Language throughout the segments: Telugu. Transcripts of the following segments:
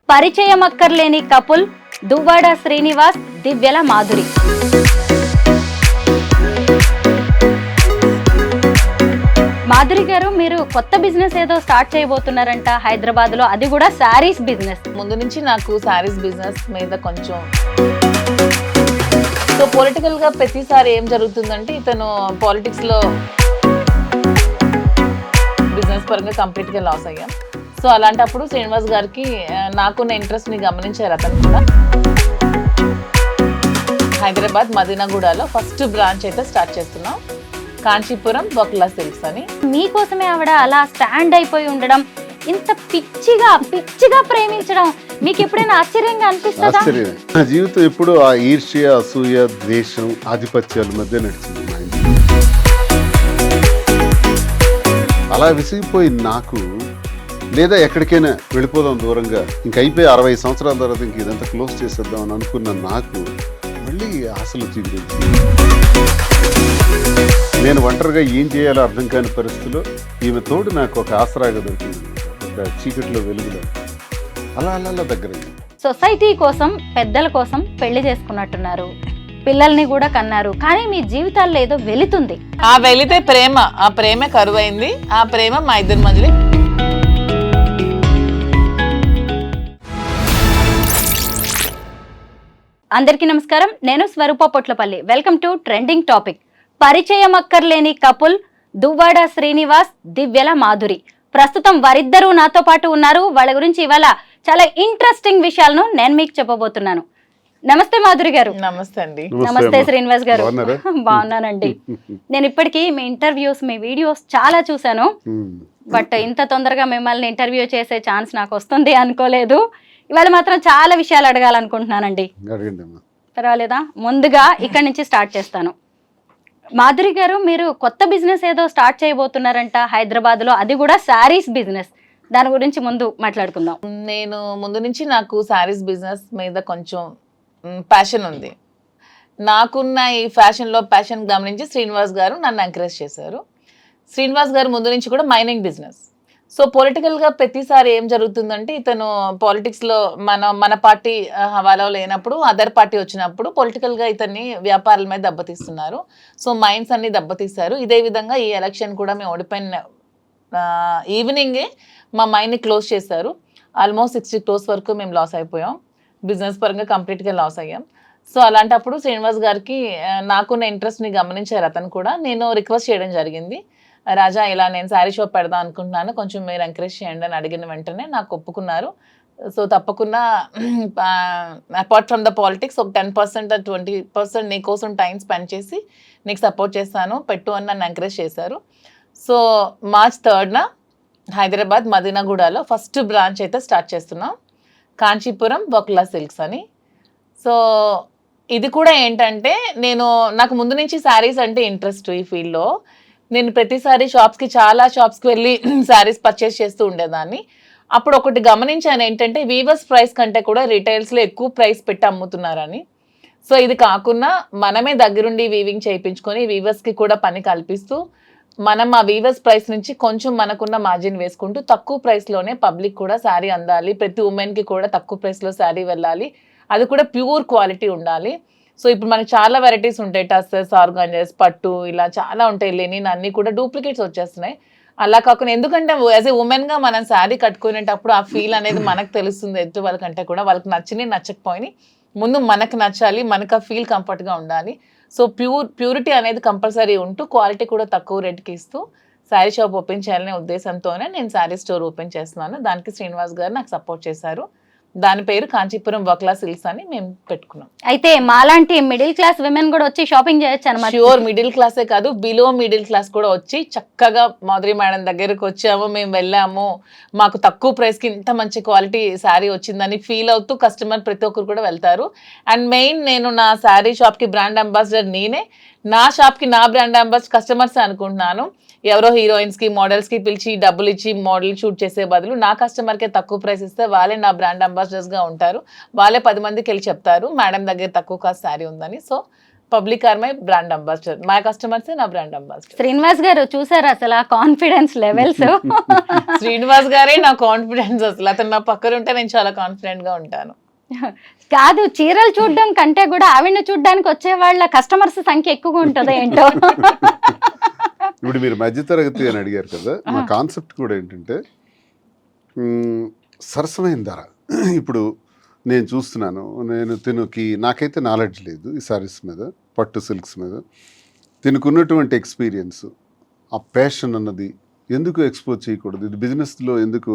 పరిచయం అక్కర్లేని కపుల్ దువ్వాడ శ్రీనివాస్, దివ్యల మాధురి. మాధురి గారు, మీరు కొత్త బిజినెస్ ఏదో స్టార్ట్ చేయబోతున్నారంట హైదరాబాద్ లో, అది కూడా శారీస్ బిజినెస్. ముందు నుంచి నాకు శారీస్ బిజినెస్ మీద కొంచెం సో పొలిటికల్ గా ప్రతిసారి ఏం జరుగుతుందంటే ఇతను పాలిటిక్స్ లో బిజినెస్ పరంగా కంప్లీట్ గా లాస్ అయ్యాం. సో అలాంటప్పుడు శ్రీనివాస్ గారికి నాకున్న ఇంట్రెస్ట్ ని గమనించారు. అతను కూడా హైదరాబాద్ మదీనాగూడలో ఫస్ట్ బ్రాంచ్ అయితే స్టార్ట్ చేస్తున్నాం, కాంచీపురం బొక్లా సిల్క్స్ అని. మీకోసమే ఆవిడ అలా స్టాండ్ అయిపోయి ఉండడం, ఇంత పిచ్చిగా ప్రేమించడం మీకు ఎప్పుడైనా ఆశ్చర్యంగా అనిపిస్తుందా? నా జీవితం ఎప్పుడు ఆ ఈర్ష్య, అసూయ, ద్వేషం, ఆధిపత్యాల మధ్య నడిచింది. అలా విసిగిపోయి నాకు, లేదా ఎక్కడికైనా వెళ్ళిపోదాం దూరంగా, ఇంక అయిపోయి 60 సంవత్సరాల తర్వాత ఇంక ఇదంతా క్లోజ్ చేసేద్దాం అని అనుకున్న నాకు మళ్ళీ ఆశలు చిగురించి నేను ఒంటరిగా ఏం చేయాలో అర్థం కాని పరిస్థితిలో ఈమె తోడు నాకు ఒక ఆసరాగా దొరికింది, ఒక చీకట్లో వెలుగులో. అలా అలా దగ్గర సొసైటీ కోసం, పెద్దల కోసం పెళ్లి చేసుకున్నట్టున్నారు, పిల్లల్ని కూడా కన్నారు, కానీ మీ జీవితాల్లో ఏదో వెళుతుంది. ఆ వెళితే ప్రేమ, ఆ ప్రేమ కరువైంది. ఆ ప్రేమ మా ఇద్దరి మధ్యలో. అందరికీ నమస్కారం, నేను Swaroopa Potlapalli. Welcome to trending topic. పరిచయం అక్కర్లేని కపుల్ దువ్వాడ శ్రీనివాస్, దివ్యల మాధురి. ప్రస్తుతం వారిద్దరూ నాతో పాటు ఉన్నారు. వాళ్ళ గురించి ఇవాళ చాలా ఇంట్రెస్టింగ్ విషయాలను నేను మీకు చెప్పబోతున్నాను. నమస్తే మాధురి గారు. నమస్తే అండి. నమస్తే శ్రీనివాస్ గారు. బాగున్నానండి. నేను ఇప్పటికీ మీ ఇంటర్వ్యూస్, మీ వీడియోస్ చాలా చూశాను. బట్ ఇంత తొందరగా మిమ్మల్ని ఇంటర్వ్యూ చేసే ఛాన్స్ నాకు వస్తుంది అనుకోలేదు. ఇవాళ మాత్రం చాలా విషయాలు అడగాలనుకుంటున్నానండి. పర్వాలేదా? ముందుగా ఇక్కడి నుంచి స్టార్ట్ చేస్తాను. మాధురి గారు, మీరు కొత్త బిజినెస్ ఏదో స్టార్ట్ చేయబోతున్నారంట హైదరాబాద్ లో, అది కూడా శారీస్ బిజినెస్. దాని గురించి ముందు మాట్లాడుకుందాం. నేను ముందు నుంచి నాకు శారీస్ బిజినెస్ మీద కొంచెం ప్యాషన్ ఉంది. నాకున్న ఈ ఫ్యాషన్లో ప్యాషన్ గమనించి శ్రీనివాస్ గారు నన్ను ఎంకరేజ్ చేశారు. శ్రీనివాస్ గారు ముందు నుంచి కూడా మైనింగ్ బిజినెస్. సో పొలిటికల్గా ప్రతిసారి ఏం జరుగుతుందంటే ఇతను పాలిటిక్స్లో మన పార్టీ హవాలో లేనప్పుడు అదర్ పార్టీ వచ్చినప్పుడు పొలిటికల్గా ఇతన్ని వ్యాపారాల మీద దెబ్బతీస్తున్నారు. సో మైండ్స్ అన్ని దెబ్బతీస్తారు. ఇదే విధంగా ఈ ఎలక్షన్ కూడా మేము ఓడిపోయిన ఈవినింగే మా మైండ్ని క్లోజ్ చేశారు. ఆల్మోస్ట్ 60 crores వరకు మేము లాస్ అయిపోయాం. బిజినెస్ పరంగా కంప్లీట్గా లాస్ అయ్యాం. సో అలాంటప్పుడు శ్రీనివాస్ గారికి నాకున్న ఇంట్రెస్ట్ని గమనించారు. అతను కూడా నేను రిక్వెస్ట్ చేయడం జరిగింది, రాజా ఇలా నేను శారీ షాప్ పెడదాం అనుకుంటున్నాను, కొంచెం మీరు ఎంకరేజ్ చేయండి అని అడిగిన వెంటనే నాకు ఒప్పుకున్నారు. సో తప్పకుండా అపార్ట్ ఫ్రమ్ ద పాలిటిక్స్ ఒక 10% 20% నీ కోసం టైం స్పెండ్ చేసి నీకు సపోర్ట్ చేస్తాను, పెట్టు అని నన్ను ఎంకరేజ్ చేశారు. సో March 3rd హైదరాబాద్ మదీనాగూడలో ఫస్ట్ బ్రాంచ్ అయితే స్టార్ట్ చేస్తున్నాం, కాంచీపురం బొక్లా సిల్క్స్ అని. సో ఇది కూడా ఏంటంటే నాకు ముందు నుంచి శారీస్ అంటే ఇంట్రెస్ట్. ఈ ఫీల్డ్లో నేను ప్రతిసారి చాలా షాప్స్కి వెళ్ళి శారీస్ పర్చేస్ చేస్తూ ఉండేదాన్ని. అప్పుడు ఒకటి గమనించాను ఏంటంటే వీవర్స్ ప్రైస్ కంటే కూడా రిటైల్స్లో ఎక్కువ ప్రైస్ పెట్టి అమ్ముతున్నారని. సో ఇది కాకుండా మనమే దగ్గరుండి వీవింగ్ చేయించుకొని వీవర్స్కి కూడా పని కల్పిస్తూ మనం ఆ వీవర్స్ ప్రైస్ నుంచి కొంచెం మనకున్న మార్జిన్ వేసుకుంటూ తక్కువ ప్రైస్లోనే పబ్లిక్ కూడా శారీ అందాలి, ప్రతి ఉమెన్కి కూడా తక్కువ ప్రైస్లో శారీ వెళ్ళాలి, అది కూడా ప్యూర్ క్వాలిటీ ఉండాలి. సో ఇప్పుడు మనకి చాలా వెరైటీస్ ఉంటాయి, టస్సెస్, ఆర్గాంజెస్, పట్టు, ఇలా చాలా ఉంటాయి. లెనిన్ అన్నీ కూడా డూప్లికేట్స్ వచ్చేస్తున్నాయి. అలా కాకుండా ఎందుకంటే యాజ్ ఏ ఉమెన్గా మనం శారీ కట్టుకునేటప్పుడు ఆ ఫీల్ అనేది మనకు తెలుస్తుంది. ఎదుటి వాళ్ళకంటే కూడా వాళ్ళకి నచ్చిని నచ్చకపోయి ముందు మనకు నచ్చాలి, మనకు ఆ ఫీల్ కంఫర్ట్గా ఉండాలి. సో ప్యూరిటీ అనేది కంపల్సరీ ఉంటూ క్వాలిటీ కూడా తక్కువ రేట్కి ఇస్తూ శారీ షాప్ ఓపెన్ చేయాలనే ఉద్దేశంతోనే నేను శారీ స్టోర్ ఓపెన్ చేస్తున్నాను. దానికి శ్రీనివాస్ గారు నాకు సపోర్ట్ చేశారు. దాని పేరు కాంచీపురం బొక్లా సిల్క్స్ అని మేము పెట్టుకున్నాం. అయితే మాలాంటి మిడిల్ క్లాస్ విమెన్ కూడా వచ్చి షాపింగ్ చేయొచ్చు అన్నమాట. ష్యూర్, మిడిల్ క్లాసే కాదు, బిలో మిడిల్ క్లాస్ కూడా వచ్చి చక్కగా మాధురి మేడం దగ్గరకు వచ్చాము, మేము వెళ్ళాము, మాకు తక్కువ ప్రైస్కి ఇంత మంచి క్వాలిటీ శారీ వచ్చిందని ఫీల్ అవుతూ కస్టమర్ ప్రతి ఒక్కరు కూడా వెళ్తారు. అండ్ మెయిన్ నేను నా శారీ షాప్కి బ్రాండ్ అంబాసిడర్ నేనే, నా షాప్కి నా బ్రాండ్ అంబాసిడర్ కస్టమర్స్ అనుకుంటున్నాను. ఎవరో హీరోయిన్స్కి, మోడల్స్కి పిలిచి డబ్బులు ఇచ్చి మోడల్ షూట్ చేసే బదులు నా కస్టమర్కే తక్కువ ప్రైస్ ఇస్తే వాళ్ళే నా బ్రాండ్ అంబాసిడర్స్గా ఉంటారు. వాళ్ళే 10 మందికి వెళ్ళి చెప్తారు మేడం దగ్గర తక్కువ కాస్ట్ శారీ ఉందని. So public are my brand ambassador, మా కస్టమర్స్ నా బ్రాండ్ అంబాసిడర్. శ్రీనివాస్ గారు చూసారు అసలు ఆ కాన్ఫిడెన్స్ లెవెల్స్. శ్రీనివాస్ గారే నా కాన్ఫిడెన్స్, అసలు అతను నా పక్కన ఉంటే నేను చాలా కాన్ఫిడెంట్ గా ఉంటాను. కాదు, చీరలు చూడడం కంటే కూడా ఆవిడని చూడడానికి వచ్చే వాళ్ళ కస్టమర్స్ సంఖ్య ఎక్కువగా ఉంటుందో ఏంటో. ఇప్పుడు మీరు మధ్యతరగతి అని అడిగారు కదా, మా కాన్సెప్ట్ కూడా ఏంటంటే సరసమైన ధర. ఇప్పుడు నేను చూస్తున్నాను, నాకైతే నాలెడ్జ్ లేదు ఈ సారీస్ మీద, పట్టు సిల్క్స్ మీద. తినుకున్నటువంటి ఎక్స్పీరియన్స్, ఆ ప్యాషన్ అన్నది ఎందుకు ఎక్స్పోజ్ చేయకూడదు, ఇది బిజినెస్లో ఎందుకు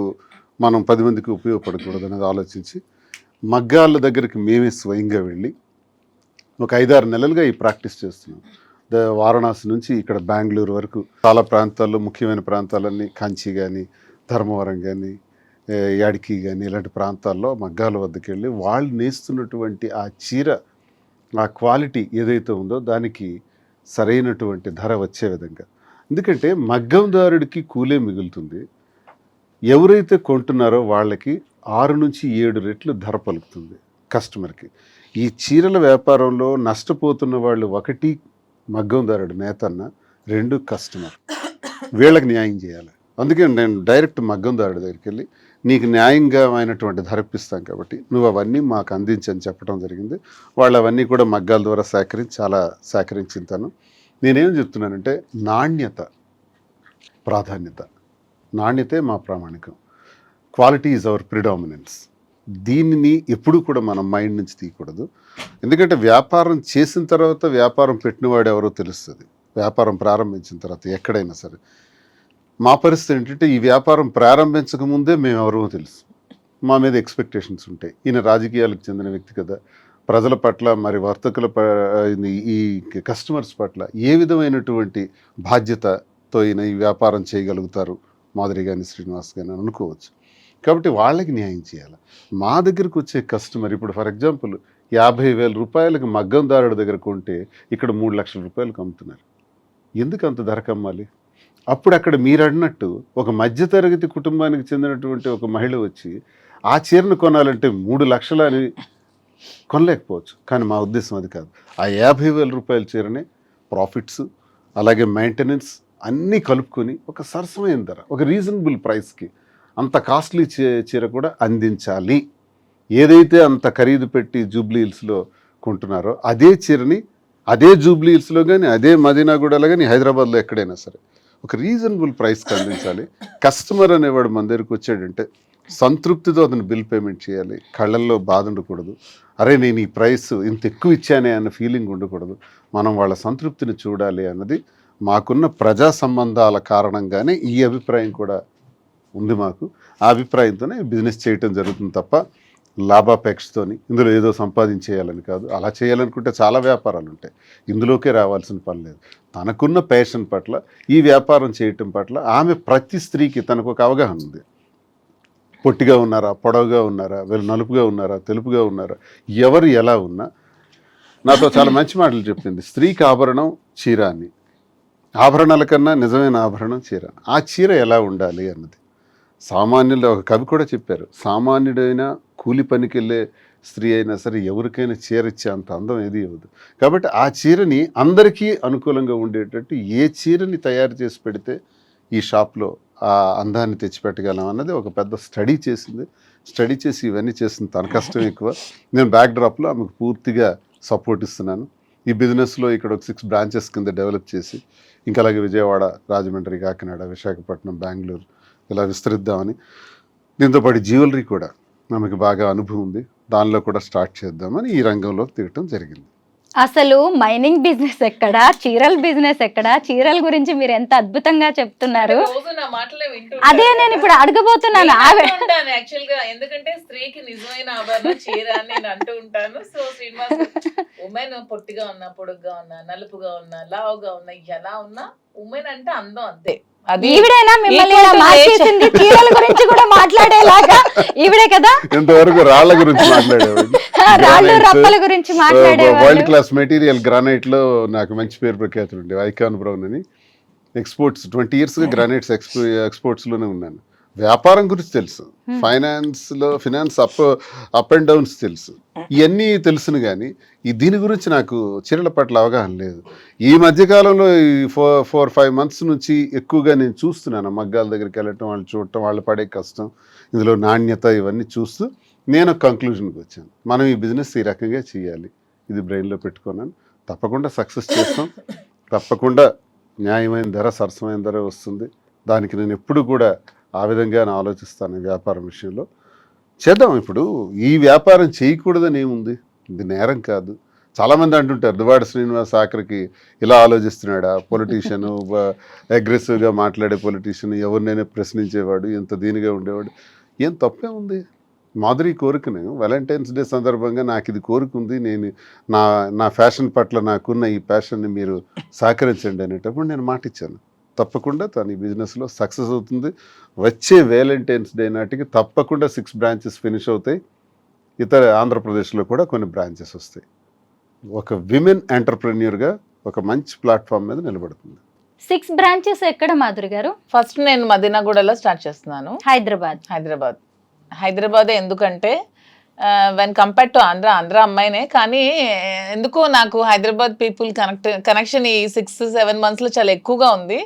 మనం 10 మందికి ఉపయోగపడకూడదు అనేది ఆలోచించి మగ్గాళ్ళ దగ్గరికి మేమే స్వయంగా వెళ్ళి ఒక 5-6 నెలలుగా ఈ ప్రాక్టీస్ చేస్తున్నాం. వారణాసి నుంచి ఇక్కడ బెంగళూరు వరకు చాలా ప్రాంతాల్లో, ముఖ్యమైన ప్రాంతాలన్నీ కంచి కానీ, ధర్మవరం కానీ, యాడికి కానీ, ఇలాంటి ప్రాంతాల్లో మగ్గాల వద్దకు వెళ్ళి వాళ్ళు నేస్తున్నటువంటి ఆ చీర, ఆ క్వాలిటీ ఏదైతే ఉందో దానికి సరైనటువంటి ధర వచ్చే విధంగా. ఎందుకంటే మగ్గందారుడికి కూలే మిగులుతుంది, ఎవరైతే కొంటున్నారో వాళ్ళకి 6 నుంచి 7 రెట్లు ధర పలుకుతుంది కస్టమర్కి. ఈ చీరల వ్యాపారంలో నష్టపోతున్న వాళ్ళు 1 మగ్గందారుడు నేతన్న, 2 కస్టమర్. వీళ్ళకి న్యాయం చేయాలి. అందుకే నేను డైరెక్ట్ మగ్గందారుడి దగ్గరికి వెళ్ళి నీకు న్యాయంగా అయినటువంటి ధర ఇప్పిస్తాం కాబట్టి నువ్వు అవన్నీ మాకు అందించని చెప్పడం జరిగింది. వాళ్ళు అవన్నీ కూడా మగ్గాల ద్వారా చాలా సేకరించుతాను. నేనేం చెప్తున్నానంటే నాణ్యత ప్రాధాన్యత, నాణ్యతే మా ప్రామాణికం. Quality is our predominance. దీనిని ఎప్పుడూ కూడా మనం మైండ్ నుంచి తీయకూడదు. ఎందుకంటే వ్యాపారం చేసిన తర్వాత వ్యాపారం పెట్టినవాడు ఎవరో తెలుస్తుంది, వ్యాపారం ప్రారంభించిన తర్వాత ఎక్కడైనా సరే. మా పరిస్థితి ఏంటంటే ఈ వ్యాపారం ప్రారంభించక ముందే మేము ఎవరో తెలుసు, మా మీద ఎక్స్పెక్టేషన్స్ ఉంటాయి. ఈయన రాజకీయాలకు చెందిన వ్యక్తి కదా, ప్రజల పట్ల మరి వర్తకుల ఈ కస్టమర్స్ పట్ల ఏ విధమైనటువంటి బాధ్యతతో ఈయన ఈ వ్యాపారం చేయగలుగుతారు మాధురి కానీ శ్రీనివాస్ కానీ అనుకోవచ్చు. కాబట్టి వాళ్ళకి న్యాయం చేయాలి. మా దగ్గరకు వచ్చే కస్టమర్ ఇప్పుడు ఫర్ ఎగ్జాంపుల్ 50,000 రూపాయలకు మగ్గందారుడి దగ్గర కొంటే ఇక్కడ 3 లక్షల రూపాయలకు అమ్ముతున్నారు. ఎందుకు అంత ధరకు అమ్మాలి? అప్పుడు అక్కడ మీరు అన్నట్టు ఒక మధ్యతరగతి కుటుంబానికి చెందినటువంటి ఒక మహిళ వచ్చి ఆ చీరను కొనాలంటే 3 లక్షలు అని కొనలేకపోవచ్చు. కానీ మా ఉద్దేశం అది కాదు. ఆ 50,000 రూపాయల చీరనే ప్రాఫిట్స్, అలాగే మెయింటెనెన్స్ అన్నీ కలుపుకొని ఒక సరసమైన ధర, ఒక రీజనబుల్ ప్రైస్కి అంత కాస్ట్లీ చీర కూడా అందించాలి. ఏదైతే అంత ఖరీదు పెట్టి జూబ్లీ హిల్స్లో కొంటున్నారో అదే చీరని అదే జూబ్లీ హిల్స్లో కానీ, అదే మదీనాగూడలో కానీ, హైదరాబాద్లో ఎక్కడైనా సరే ఒక రీజనబుల్ ప్రైస్కి అందించాలి. కస్టమర్ అనేవాడు మన దగ్గరికి వచ్చాడంటే సంతృప్తితో అతను బిల్ పేమెంట్ చేయాలి. కళ్ళల్లో బాధ ఉండకూడదు, అరే నేను ఈ ప్రైస్ ఇంత ఎక్కువ ఇచ్చానే అన్న ఫీలింగ్ ఉండకూడదు. మనం వాళ్ళ సంతృప్తిని చూడాలి అన్నది మాకున్న ప్రజా సంబంధాల కారణంగానే ఈ అభిప్రాయం కూడా ఉంది మాకు. ఆ అభిప్రాయంతోనే బిజినెస్ చేయటం జరుగుతుంది తప్ప లాభాపేక్షతోని ఇందులో ఏదో సంపాదించేయాలని కాదు. అలా చేయాలనుకుంటే చాలా వ్యాపారాలు ఉంటాయి, ఇందులోకే రావాల్సిన పని లేదు. తనకున్న ప్యాషన్ పట్ల, ఈ వ్యాపారం చేయటం పట్ల ఆమె ప్రతి స్త్రీకి తనకు ఒక అవగాహన ఉంది. పొట్టిగా ఉన్నారా, పొడవుగా ఉన్నారా, వీళ్ళు నలుపుగా ఉన్నారా, తెలుపుగా ఉన్నారా, ఎవరు ఎలా ఉన్నా నాతో చాలా మంచి మాటలు చెప్పింది. స్త్రీకి ఆభరణం చీర అని, ఆభరణాల కన్నా నిజమైన ఆభరణం చీర. ఆ చీర ఎలా ఉండాలి అన్నది సామాన్యులు, ఒక కవి కూడా చెప్పారు, సామాన్యుడైన కూలి పనికి వెళ్ళే స్త్రీ అయినా సరే ఎవరికైనా చీర ఇచ్చే అంత అందం ఏది ఇవ్వదు. కాబట్టి ఆ చీరని అందరికీ అనుకూలంగా ఉండేటట్టు ఏ చీరని తయారు చేసి పెడితే ఈ షాప్లో ఆ అందాన్ని తెచ్చిపెట్టగలం అన్నది ఒక పెద్ద స్టడీ చేసింది. స్టడీ చేసి ఇవన్నీ చేసింది. తన కష్టం ఎక్కువ, నేను బ్యాక్ డ్రాప్లో ఆమెకు పూర్తిగా సపోర్ట్ ఇస్తున్నాను. ఈ బిజినెస్లో ఇక్కడ ఒక 6 బ్రాంచెస్ కింద డెవలప్ చేసి ఇంకా అలాగే విజయవాడ, రాజమండ్రి, కాకినాడ, విశాఖపట్నం, బెంగళూరు ఇలా విస్తరిద్దామని, దీంతోపాటు జ్యువెలరీ కూడా ఆమెకు బాగా అనుభవం ఉంది, దానిలో కూడా స్టార్ట్ చేద్దామని ఈ రంగంలోకి దిగటం జరిగింది. అసలు మైనింగ్ బిజినెస్ ఎక్కడా, చీరల బిజినెస్ ఎక్కడా? చీరల గురించి మీరు ఎంత అద్భుతంగా చెప్తున్నారు. అదే నేను ఇప్పుడు అడగబోతున్నాను. యాక్చువల్ గా ఎందుకంటే స్త్రీకి నిజమైన ఆభరణం చీర అని నేను అంటూ ఉంటాను. సో శ్రీనివాస్, ఉమెన్ పొట్టిగా ఉన్నా, పొడుగ్గా ఉన్నా, నలుపుగా ఉన్నా, లావుగా ఉన్నా, ఎలా ఉన్నా ఉమెన్ అంటే అందం అంతే. ఈవిడేనా మిమ్మల్ని ఇలా మార్చేసింది? చీరల గురించి కూడా మాట్లాడేలాగా ఈవిడే కదా. ఇంతవరకు రాళ్ల గురించి మాట్లాడేవాడు, రాళ్ళు రప్పల గురించి మాట్లాడేవాడు. వరల్డ్ క్లాస్ మెటీరియల్ గ్రానైట్ లో నాకు మంచి పేరు ప్రఖ్యాతులు ఉండే ఐకాన్ బ్రౌన్ అని. ఎక్స్పోర్ట్స్ 20 yearsగా గ్రానైట్స్ ఎక్స్పోర్ట్స్ లోనే ఉన్నాను. వ్యాపారం గురించి తెలుసు, ఫినాన్స్ అప్ అండ్ డౌన్స్ తెలుసు, ఇవన్నీ తెలుసును కానీ దీని గురించి నాకు చీరల పట్ల అవగాహన లేదు. ఈ మధ్యకాలంలో ఈ 4-5 months నుంచి ఎక్కువగా నేను చూస్తున్నాను. మగ్గాల దగ్గరికి వెళ్ళటం, వాళ్ళు చూడటం, వాళ్ళు పడే కష్టం, ఇందులో నాణ్యత, ఇవన్నీ చూస్తూ నేను కంక్లూజన్కి వచ్చాను. మనం ఈ బిజినెస్ ఈ రకంగా చేయాలి, ఇది బ్రెయిన్లో పెట్టుకున్నాను. తప్పకుండా సక్సెస్ చేస్తాం, తప్పకుండా న్యాయమైన ధర, సరసమైన ధర వస్తుంది. దానికి నేను ఎప్పుడు కూడా ఆ విధంగా ఆలోచిస్తాను. వ్యాపారం విషయంలో చేద్దాం. ఇప్పుడు ఈ వ్యాపారం చేయకూడదని ఏముంది, ఇది నేరం కాదు. చాలామంది అంటుంటారు దువ్వాడ శ్రీనివాస్ ఆఖరికి ఇలా ఆలోచిస్తున్నాడా, పొలిటీషియన్, అగ్రెసివ్గా మాట్లాడే పొలిటీషియన్, ఎవరినైనా ప్రశ్నించేవాడు, ఎంత దీనిగా ఉండేవాడు, ఏం తప్పే ఉంది. మాధురి కోరికను వాలంటైన్స్ డే సందర్భంగా నాకు ఇది కోరుకుంది, నేను నా ఫ్యాషన్ పట్ల నాకున్న ఈ ప్యాషన్ని మీరు సహకరించండి అనేటప్పుడు నేను మాట ఇచ్చాను. తప్పకుండా తను ఈ బిజినెస్లో సక్సెస్ అవుతుంది. వచ్చే వ్యాలంటైన్స్ డే నాటికి తప్పకుండా 6 branches ఫినిష్ అవుతాయి. ఇతర ఆంధ్రప్రదేశ్లో కూడా కొన్ని బ్రాంచెస్ వస్తాయి. ఒక విమెన్ ఎంటర్ప్రెన్యూర్గా ఒక మంచి ప్లాట్ఫామ్ మీద నిలబడుతుంది. 6 branches ఎక్కడ మాధురి గారు? ఫస్ట్ నేను మదీనాగూడలో స్టార్ట్ చేస్తున్నాను. హైదరాబాదే. ఎందుకంటే వెన్ కంపేర్ టు ఆంధ్ర అమ్మాయినే, కానీ ఎందుకో నాకు హైదరాబాద్ పీపుల్ కనెక్షన్ ఈ 6-7 monthsలో చాలా ఎక్కువగా ఉంది.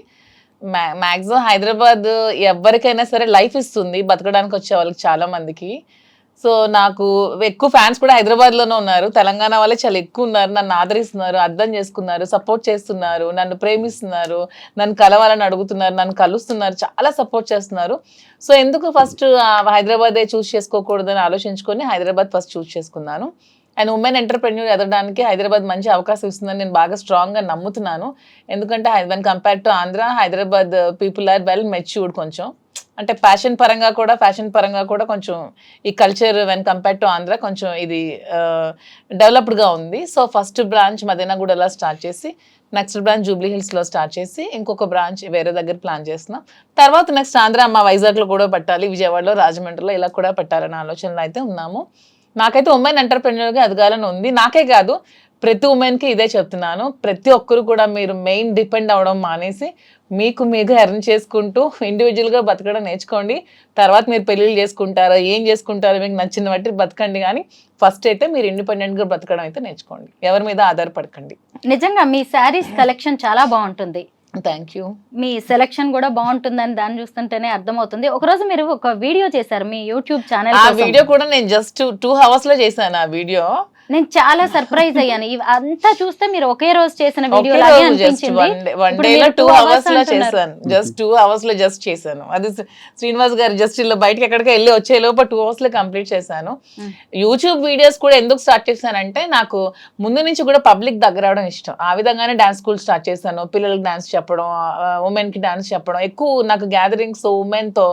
మ్యాక్సిమం హైదరాబాద్ ఎవరికైనా సరే లైఫ్ ఇస్తుంది బతకడానికి వచ్చే వాళ్ళకి చాలా మందికి. సో నాకు ఎక్కువ ఫ్యాన్స్ కూడా హైదరాబాద్లోనే ఉన్నారు. తెలంగాణ వాళ్ళే చాలా ఎక్కువ ఉన్నారు. నన్ను ఆదరిస్తున్నారు, అర్థం చేసుకున్నారు, సపోర్ట్ చేస్తున్నారు, నన్ను ప్రేమిస్తున్నారు, నన్ను కలవాలని అడుగుతున్నారు, నన్ను కలుస్తున్నారు, చాలా సపోర్ట్ చేస్తున్నారు. సో ఎందుకు ఫస్ట్ హైదరాబాదే చూస్ చేసుకోకూడదని ఆలోచించుకొని హైదరాబాద్ ఫస్ట్ చూస్ చేసుకున్నాను. అండ్ ఉమెన్ ఎంటర్ప్రెన్యూర్ ఎదగడానికి హైదరాబాద్ మంచి అవకాశం ఇస్తుందని నేను బాగా స్ట్రాంగ్గా నమ్ముతున్నాను. ఎందుకంటే when compare to Andhra, Hyderabad people are well matured. కొంచెం అంటే ఫ్యాషన్ పరంగా కూడా కొంచెం ఈ culture when compare to Andhra కొంచెం ఇది డెవలప్డ్గా ఉంది. సో ఫస్ట్ బ్రాంచ్ మదీనాగూడలో స్టార్ట్ చేసి, నెక్స్ట్ బ్రాంచ్ జూబ్లీ హిల్స్లో స్టార్ట్ చేసి, ఇంకొక బ్రాంచ్ వేరే దగ్గర ప్లాన్ చేస్తున్నాం. తర్వాత నెక్స్ట్ ఆంధ్ర మా వైజాగ్లో కూడా పెట్టాలి, విజయవాడలో, రాజమండ్రిలో ఇలా కూడా పెట్టాలనే ఆలోచనలో అయితే ఉన్నాము. నాకైతే ఉమెన్ ఎంటర్ప్రెన్యూర్గా ఎదగాలని ఉంది. నాకే కాదు, ప్రతి ఉమెన్కి ఇదే చెప్తున్నాను. ప్రతి ఒక్కరు కూడా మీరు మెయిన్ డిపెండ్ అవ్వడం మానేసి మీకు ఎర్న్ చేసుకుంటూ ఇండివిజువల్గా బతకడం నేర్చుకోండి. తర్వాత మీరు పెళ్ళిళ్ళు చేసుకుంటారో ఏం చేసుకుంటారో మీకు నచ్చిన బట్టి బతకండి, కానీ ఫస్ట్ అయితే మీరు ఇండిపెండెంట్గా బతకడం అయితే నేర్చుకోండి. ఎవరి మీద ఆధారపడకండి. నిజంగా మీ శారీస్ కలెక్షన్ చాలా బాగుంటుంది. Thank you. మీ సెలెక్షన్ కూడా బాగుంటుందని దాన్ని చూస్తుంటేనే అర్థమవుతుంది. ఒకరోజు మీరు ఒక వీడియో చేశారు మీ యూట్యూబ్ ఛానల్. ఆ వీడియో కూడా నేను జస్ట్ 2 hours లో చేశాను. ఆ వీడియో నేను చాలా సర్ప్రైజ్ అయ్యాను. అంతా చూస్తే మీరు ఒకే రోజు చేసిన వీడియో లాగే అనిపించింది. వన్ డే లో 2 hours లో చేశాను. జస్ట్ 2 hours లో జస్ట్ చేశాను. అది శ్రీనివాస్ గారు జస్ట్ ఇలా బయటకి ఎక్కడికి వెళ్ళి వచ్చే లోపల 2 hours లో కంప్లీట్ చేశాను. యూట్యూబ్ వీడియోస్ కూడా ఎందుకు స్టార్ట్ చేశానంటే నాకు ముందు నుంచి కూడా పబ్లిక్ దగ్గర అవడం ఇష్టం. ఆ విధంగానే డాన్స్ స్కూల్ స్టార్ట్ చేశాను. పిల్లలకి డాన్స్ చెప్పడం, ఉమెన్ కి డాన్స్ చెప్పడం, ఎక్కువ నాకు గ్యాదరింగ్స్ ఉమెన్ తో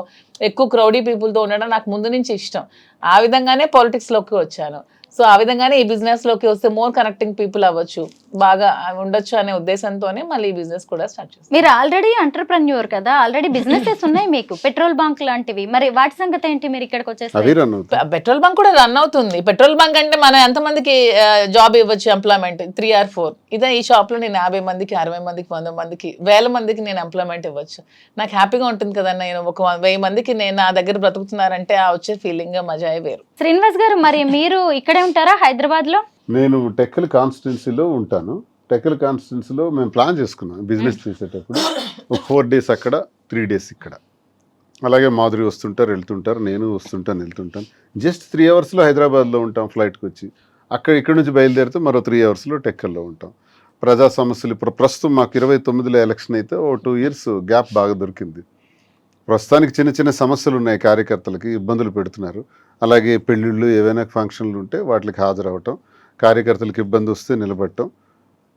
ఎక్కువ క్రౌడీ పీపుల్ తో ఉండడం నాకు ముందు నుంచి ఇష్టం. ఆ విధంగానే పాలిటిక్స్ లోకి వచ్చాను. సో ఆ విధంగానే ఈ బిజినెస్ లోకి వస్తే మోర్ కనెక్టింగ్ పీపుల్ అవ్వచ్చు, బాగా ఉండొచ్చు అనే ఉద్దేశంతోనే మళ్ళీ ఈ బిజినెస్ కూడా స్టార్ట్ చేస్తాను. మీరు ఆల్రెడీ ఎంటర్ప్రెన్యూర్ కదా, ఆల్రెడీ బిజినెసెస్ ఉన్నాయి మీకు, పెట్రోల్ బంక్ లాంటివి. మరి వాటి సంగతి ఏంటి? మీరు ఇక్కడికి వచ్చేసి పెట్రోల్ బంక్ కూడా రన్ అవుతుంది. పెట్రోల్ బంక్ అంటే మనం ఎంతమందికి జాబ్ ఇవ్వచ్చు, ఎంప్లాయ్మెంట్ 3 or 4. ఇదే ఈ షాప్ లో నేను 50 మందికి, 60 మందికి, 100 మందికి, 1000 మందికి నేను ఎంప్లాయ్మెంట్ ఇవ్వచ్చు. నాకు హ్యాపీగా ఉంటుంది కదా. నేను ఒక 1000 మందికి నేను నా దగ్గర బ్రతుకుతున్నారంటే ఆ వచ్చే ఫీలింగ్ మజా వేరు. శ్రీనివాస్ గారు, మరి మీరు ఇక్కడే ఉంటారా హైదరాబాద్ లో? నేను టెక్కల్ కాన్స్టిట్యున్సీలో ఉంటాను. టెక్కల్ కాన్స్టిట్యున్సీలో మేము ప్లాన్ చేసుకున్నాం బిజినెస్ చేసేటప్పుడు. 4 days అక్కడ, 3 days ఇక్కడ. అలాగే మాధురి వస్తుంటారు, వెళ్తుంటారు, నేను వస్తుంటాను, వెళ్తుంటాను. జస్ట్ 3 hours హైదరాబాద్లో ఉంటాం ఫ్లైట్కి వచ్చి. ఇక్కడ నుంచి బయలుదేరితే మరో 3 hours టెక్కల్లో ఉంటాం. ప్రజా సమస్యలు ఇప్పుడు ప్రస్తుతం మాకు 29లో ఎలక్షన్ అయితే 2 years గ్యాప్ బాగా దొరికింది. ప్రస్తుతానికి చిన్న చిన్న సమస్యలు ఉన్నాయి, కార్యకర్తలకి ఇబ్బందులు పెడుతున్నారు. అలాగే పెళ్ళిళ్ళు, ఏవైనా ఫంక్షన్లు ఉంటే వాటికి హాజరవటం, కార్యకర్తలకు ఇబ్బంది వస్తే నిలబడటం,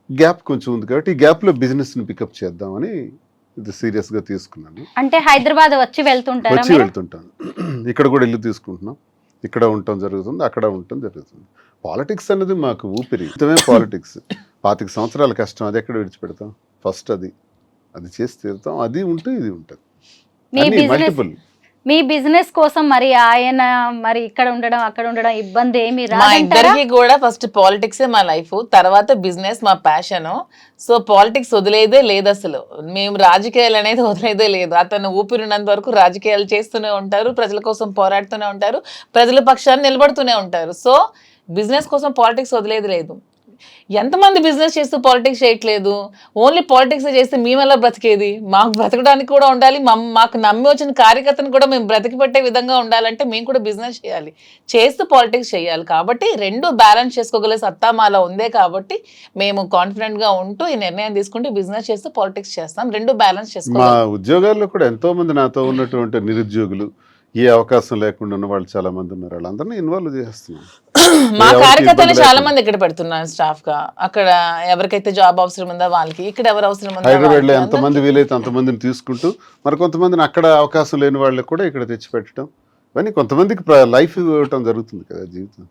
గ్యాప్ కొంచెం ఉంది. కాబట్టి ఈ గ్యాప్లో బిజినెస్ని పికప్ చేద్దామని ఇది సీరియస్గా తీసుకున్నాను. అంటే హైదరాబాద్ వచ్చి వెళ్తుంటాను. ఇక్కడ కూడా ఇల్లు తీసుకుంటున్నాం, ఇక్కడ ఉండటం జరుగుతుంది, అక్కడ ఉండటం జరుగుతుంది. పాలిటిక్స్ అనేది మాకు ఊపిరి, పాలిటిక్స్ 25 సంవత్సరాల కష్టం, అది ఎక్కడ విడిచిపెడతాం? ఫస్ట్ అది చేసి తీరుతాం. అది ఉంటే ఇది ఉంటుంది. మీ బిజినెస్ కోసం మరి ఆయన మరి ఇక్కడ ఉండడం అక్కడ ఉండడం ఇబ్బంది ఏమి మా రాదంటారా? ఇద్దరికి కూడా ఫస్ట్ పాలిటిక్సే మా లైఫ్, తర్వాత బిజినెస్ మా ప్యాషన్. సో పాలిటిక్స్ వదిలేదే లేదు అసలు, మేము రాజకీయాలు అనేది వదిలేదే లేదు. అతను ఊపిరినంత వరకు రాజకీయాలు చేస్తూనే ఉంటారు, ప్రజల కోసం పోరాడుతూనే ఉంటారు, ప్రజల పక్షాన్ని నిలబడుతూనే ఉంటారు. సో బిజినెస్ కోసం పాలిటిక్స్ వదిలేది లేదు. ఎంతమంది బిజినెస్ చేస్తూ పాలిటిక్స్ చేయట్లేదు, ఓన్లీ పాలిటిక్స్ చేస్తే మేము ఎలా బ్రతికేది? మాకు బ్రతకడానికి కూడా ఉండాలి, మాకు నమ్మి వచ్చిన కార్యకర్తను కూడా మేము బ్రతికి పెట్టే విధంగా ఉండాలంటే మేము కూడా బిజినెస్ చేయాలి, చేస్తూ పాలిటిక్స్ చేయాలి. కాబట్టి రెండు బ్యాలెన్స్ చేసుకోగల సత్తా మాలో ఉందే కాబట్టి మేము కాన్ఫిడెంట్ గా ఉంటూ ఈ నిర్ణయం తీసుకుంటూ బిజినెస్ చేస్తూ పాలిటిక్స్ చేస్తాం. రెండు బ్యాలెన్స్ మా చేసుకోవాలి. ఉద్యోగాల్లో కూడా ఎంతో మంది నాతో ఉన్నటువంటి నిరుద్యోగులు, ఏ అవకాశం లేకుండా ఉన్న వాళ్ళు చాలా మంది ఉన్నారు, వాళ్ళందరినీ ఇన్వాల్వ్ చేస్తున్నాం. మా ఎవరికి కార్యకర్తలు ఇబ్బంది చాలా లేకుండా. మంది ఇక్కడ పెడుతున్నాను స్టాఫ్ గా. అక్కడ ఎవరికైతే జాబ్ అవసరం ఉందో వాళ్ళకి, ఇక్కడ ఎవరు అవసరం ఉందో హైదరాబాద్ లో వాళ్ళకి, ఎంతమంది వీలైతే అంతమందిని తీసుకుంటూ మరి కొంతమందిని అక్కడ అవకాశం లేని వాళ్ళకి కూడా ఇక్కడ తెచ్చిపెట్టడం, ఇవన్నీ కొంతమందికి లైఫ్ ఇవ్వటం జరుగుతుంది కదా. జీవితం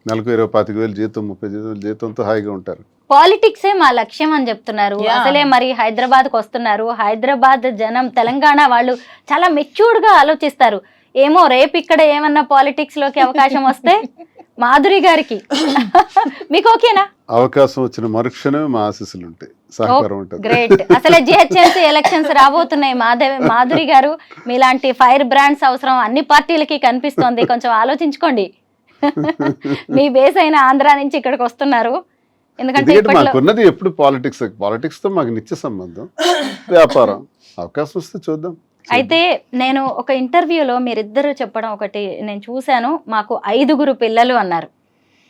నెలకు 20-25,000 జీతం, 30,000 జీతంతో హాయిగా ఉంటారు. పాలిటిక్సే మా లక్ష్యం అని చెప్తున్నారు. Yeah. అసలే మరి హైదరాబాద్ కు వస్తున్నారు. హైదరాబాద్ జనం, తెలంగాణ వాళ్ళు చాలా మెచ్యూర్డ్ గా ఆలోచిస్తారు. ఏమో రేపు ఇక్కడ ఏమన్నా పాలిటిక్స్ లోకి అవకాశం వస్తే మాధురి గారికి మీకు ఓకేనా? అవకాశం వచ్చిన మరుక్షణమే మా ఆశీస్సులు ఉంటాయి, సహకారం ఉంటుంది. గ్రేట్. అసలే జిహెచ్ఎంసీ ఎలక్షన్స్ రాబోతున్నాయి. మాధురి గారు మీలాంటి ఫైర్ బ్రాండ్స్ అవసరం అన్ని పార్టీలకి కనిపిస్తోంది. కొంచెం ఆలోచించుకోండి. మీ బేస్ అయిన ఆంధ్ర నుంచి ఇక్కడికి వస్తున్నారు. ఎందుకంటే ఎందుకంటే ఇప్పట్లో మాకున్నది ఎప్పుడు పాలిటిక్స్ తో మాకు నిత్య సంబంధం, వ్యాపారం. అవకాశం వస్తే చూద్దాం. అయితే నేను ఒక ఇంటర్వ్యూలో మీరిద్దరు చెప్పడం ఒకటి నేను చూశాను. మాకు 5 పిల్లలు అన్నారు.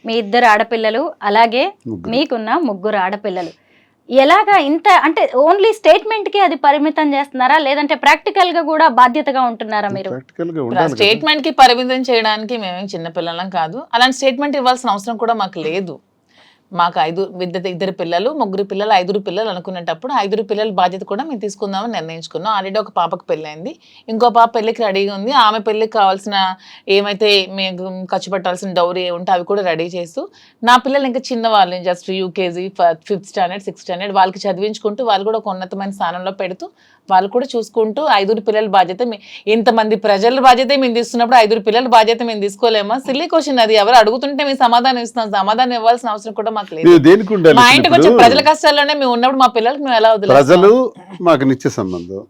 మీ 2 ఆడపిల్లలు, అలాగే ముగ్గురు. మీకున్న 3 ఆడపిల్లలు. ఎలాగా ఇంత అంటే ఓన్లీ స్టేట్మెంట్ కి అది పరిమితం చేస్తున్నారా, లేదంటే ప్రాక్టికల్ గా కూడా బాధ్యతగా ఉంటున్నారా మీరు? ప్రాక్టికల్ గా ఉండాలి కదా. స్టేట్మెంట్ కి పరిమితం చేయడానికి మేమేం చిన్నపిల్లలం కాదు. అలాంటి స్టేట్మెంట్ ఇవ్వాల్సిన అవసరం కూడా మాకు లేదు. మాకు 2 పిల్లలు, 3 పిల్లలు, 5 పిల్లలు అనుకునేటప్పుడు 5 పిల్లల బాధ్యత కూడా మేము తీసుకుందామని నిర్ణయించుకున్నాం. ఆల్రెడీ ఒక పాపకు పెళ్ళైంది, ఇంకో పాప పెళ్ళికి రెడీగా ఉంది. ఆమె పెళ్ళికి కావాల్సిన ఏమైతే మేము ఖర్చు పెట్టాల్సిన డౌరీ ఉంటే అవి కూడా రెడీ చేస్తూ, నా పిల్లలు ఇంకా చిన్నవాళ్ళు, just UKG, 5th standard, 6th standard, వాళ్ళకి చదివించుకుంటూ వాళ్ళు కూడా ఒక ఉన్నతమైన స్థానంలో పెడుతూ వాళ్ళు కూడా చూసుకుంటూ 5 పిల్లల బాధ్యత ఇంతమంది ప్రజల బాధ్యత మేము తీసుకున్నప్పుడు 5 పిల్లల బాధ్యత మేము తీసుకోలేమా? సిల్లీ క్వశ్చన్ అది. ఎవరు అడుగుతుంటే మేము సమాధానం ఇస్తున్నాం, సమాధానం ఇవ్వాల్సిన అవసరం కూడా మాకు లేదు. మీరు దేనికి ఉండాలి? మా ఇంటికి వచ్చే ప్రజల కష్టాల్లోనే మేము ఉన్నప్పుడు మా పిల్లలకి మేము ఎలా వదిలేస్తాం? ప్రజలు మాకు నిత్య సంబంధం.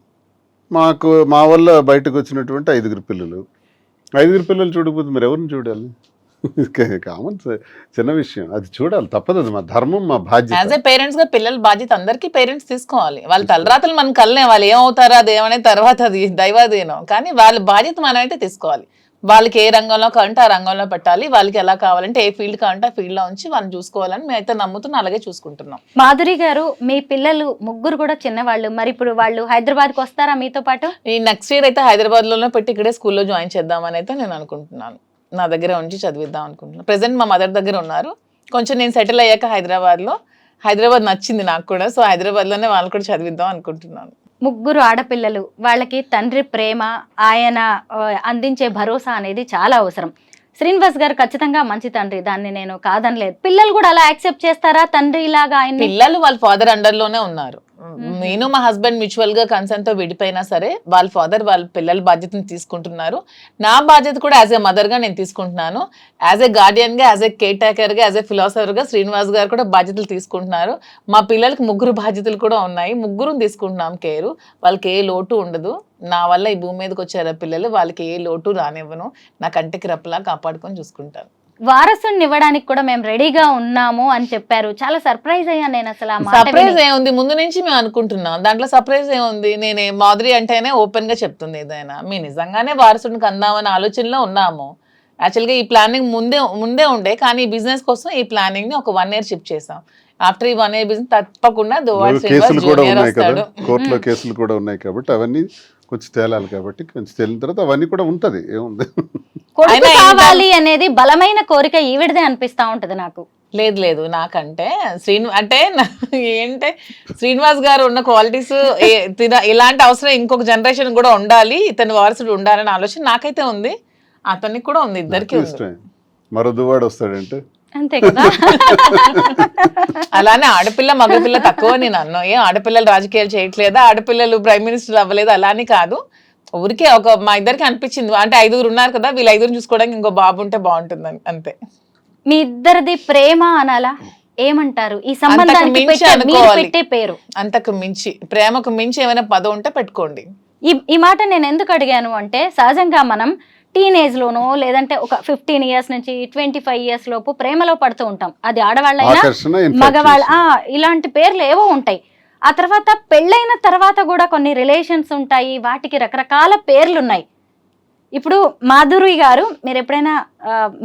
మాకు మా వల్ల బయటకు వచ్చినటువంటి 5 పిల్లలు, 5 పిల్లలు చూడకపోతే మీరు ఎవరిని చూడాలి? కామన్, చిన్న విషయం. అది చూడాలి, తప్పదు. అది మా ధర్మం, మా బాధ్యత. యాజ్ ఏ పేరెంట్స్ గా పిల్లల బాధ్యత అందరికీ పేరెంట్స్ తీసుకోవాలి. వాళ్ళ తలరాతలు మనం కలనే, వాళ్ళు ఏమవుతారో అదేమనే తర్వాత అది దైవాధీనం. కానీ వాళ్ళ బాధ్యత మనం అయితే తీసుకోవాలి. వాళ్ళకి ఏ రంగంలో కావాలంటే ఆ రంగంలో పెట్టాలి, వాళ్ళకి ఎలా కావాలంటే ఏ ఫీల్డ్ కావాలంటే ఆ ఫీల్డ్ లో ఉంచి వాళ్ళని చూసుకోవాలని మేమైతే నమ్ముతున్నాం, అలాగే చూసుకుంటున్నాం. మాధురి గారు, మీ పిల్లలు 3 కూడా చిన్నవాళ్ళు. మరి ఇప్పుడు వాళ్ళు హైదరాబాద్కి వస్తారా మీతో పాటు? ఈ నెక్స్ట్ ఇయర్ అయితే హైదరాబాద్ లోనే పెట్టి ఇక్కడే స్కూల్లో జాయిన్ చేద్దామని అయితే నేను అనుకుంటున్నాను. నా దగ్గర ఉంచి చదివిద్దాం అనుకుంటున్నాను. ప్రెసెంట్ మా మదర్ దగ్గర ఉన్నారు. కొంచెం నేను సెటిల్ అయ్యాక హైదరాబాద్ నచ్చింది నాకు కూడా. సో హైదరాబాద్ లోనే వాళ్ళు కూడా చదివిద్దాం అనుకుంటున్నాను. 3 ఆడపిల్లలు, వాళ్ళకి తండ్రి ప్రేమ, ఆయన అందించే భరోసా అనేది చాలా అవసరం. శ్రీనివాస్ గారు ఖచ్చితంగా మంచి తండ్రి, దాన్ని నేను కాదనలేదు. పిల్లలు కూడా అలా యాక్సెప్ట్ చేస్తారా తండ్రి లాగా? ఆయన పిల్లలు వాళ్ళ ఫాదర్ అండర్ లోనే ఉన్నారు. నేను మా హస్బెండ్ మ్యూచువల్ గా కన్సర్న్ తో విడిపోయినా సరే వాళ్ళ ఫాదర్ వాళ్ళ పిల్లల బాధ్యతను తీసుకుంటున్నారు. నా బాధ్యత కూడా యాజ్ ఏ మదర్ గా నేను తీసుకుంటున్నాను. యాజ్ ఏ గార్డియన్ గా, యాజ్ ఏ కేర్ టేకర్ గా, యాజ్ ఏ ఫిలాసఫర్ గా శ్రీనివాస్ గారు కూడా బాధ్యతలు తీసుకుంటున్నారు. మా పిల్లలకి 3 బాధ్యతలు కూడా ఉన్నాయి. 3 తీసుకుంటున్నాం కేరు. వాళ్ళకి ఏ లోటు ఉండదు. నా వల్ల ఈ భూమి మీదకి వచ్చారు పిల్లలు, వాళ్ళకి ఏ లోటు రానివ్వను. నా కంటికి రెప్పలా కాపాడుకొని చూసుకుంటాను. వారసుని ఇవ్వడానికి కూడా మేము రెడీగా ఉన్నాము అని చెప్పారు. చాలా సర్ప్రైజ్ అయ్యాను నేను అసలు. ఆ మాట సర్ప్రైజ్ ఏముంది, ముందు నుంచి మేము అనుకుంటున్నాం. దాంట్లో సర్ప్రైజ్ ఏముంది? నేనే మాధురి అంటేనే ఓపెన్ గా చెప్తుంది ఏదైనా. మేము నిజంగానే వారసుడికి అందామనే ఆలోచనలో ఉన్నాము. యాక్చువల్గా ఈ ప్లానింగ్ ముందే ఉండే, కానీ ఈ బిజినెస్ కోసం ఈ ప్లానింగ్ ని ఒక 1 year షిఫ్ట్ చేసాం. ఆఫ్టర్ ఈ 1 year బిజినెస్ తప్పకుండా కేసులు కూడా ఉన్నాయి కదా, కోర్టులో కేసులు కూడా ఉన్నాయి కాబట్టి అవన్నీ కొంచెం తేలాలి. కాబట్టి కొంచెం తేలిన తర్వాత అవన్నీ కూడా ఉంటది. ఏముంది, కొడుకు కావాలి అనేది బలమైన కోరిక ఈవిడదే అనిపిస్తా ఉంటది నాకు. లేదు నాకంటే ఏంటంటే శ్రీనివాస్ గారు ఉన్న క్వాలిటీస్, ఇలాంటి అవసరం ఇంకొక జనరేషన్ కూడా ఉండాలి, ఇతని వారసుడు ఉండాలని ఆలోచన నాకైతే ఉంది, అతనికి కూడా ఉంది, ఇద్దరికి ఉంది. మరో దువాడు వస్తాడంటే అంతే కదా. అలానే ఆడపిల్ల మగపిల్ల తక్కువ నేను అన్నా. ఏం ఆడపిల్లలు రాజకీయాలు చేయట్లేదా, ఆడపిల్లలు ప్రైమ్ మినిస్టర్ అవ్వలేదు అలానే కాదు. ఊరికే మా ఇద్దరికి అనిపించింది, అంటే 5 ఉన్నారు కదా, వీళ్ళు 5 చూసుకోవడానికి ఇంకో బాబు ఉంటే బాగుంటుంది అంతే. మీ ఇద్దరిది ప్రేమ అనాలా, ఏమంటారు ఈ అంతకు సంబంధానికి మించి మీరు అనుకోవాలి. పెట్టే పేరు? అంతకు మించి, ప్రేమకు మించి ఏమైనా పదం ఉంటే పెట్టుకోండి. ఈ మాట నేను ఎందుకు అడిగాను అంటే, సహజంగా మనం టీనేజ్ లోనో లేదంటే ఒక 15 ఇయర్స్ నుంచి 25 ఇయర్స్ లోపు ప్రేమలో పడుతూ ఉంటాం. అది ఆడవాళ్ళైనా ఆకర్షణ, మగవాళ్ళ infatuation. ఇలాంటి పేర్లు ఏవో ఉంటాయి. ఆ తర్వాత పెళ్ళైన తర్వాత కూడా కొన్ని రిలేషన్స్ ఉంటాయి, వాటికి రకరకాల పేర్లు ఉన్నాయి. ఇప్పుడు మాధురి గారు, మీరు ఎప్పుడైనా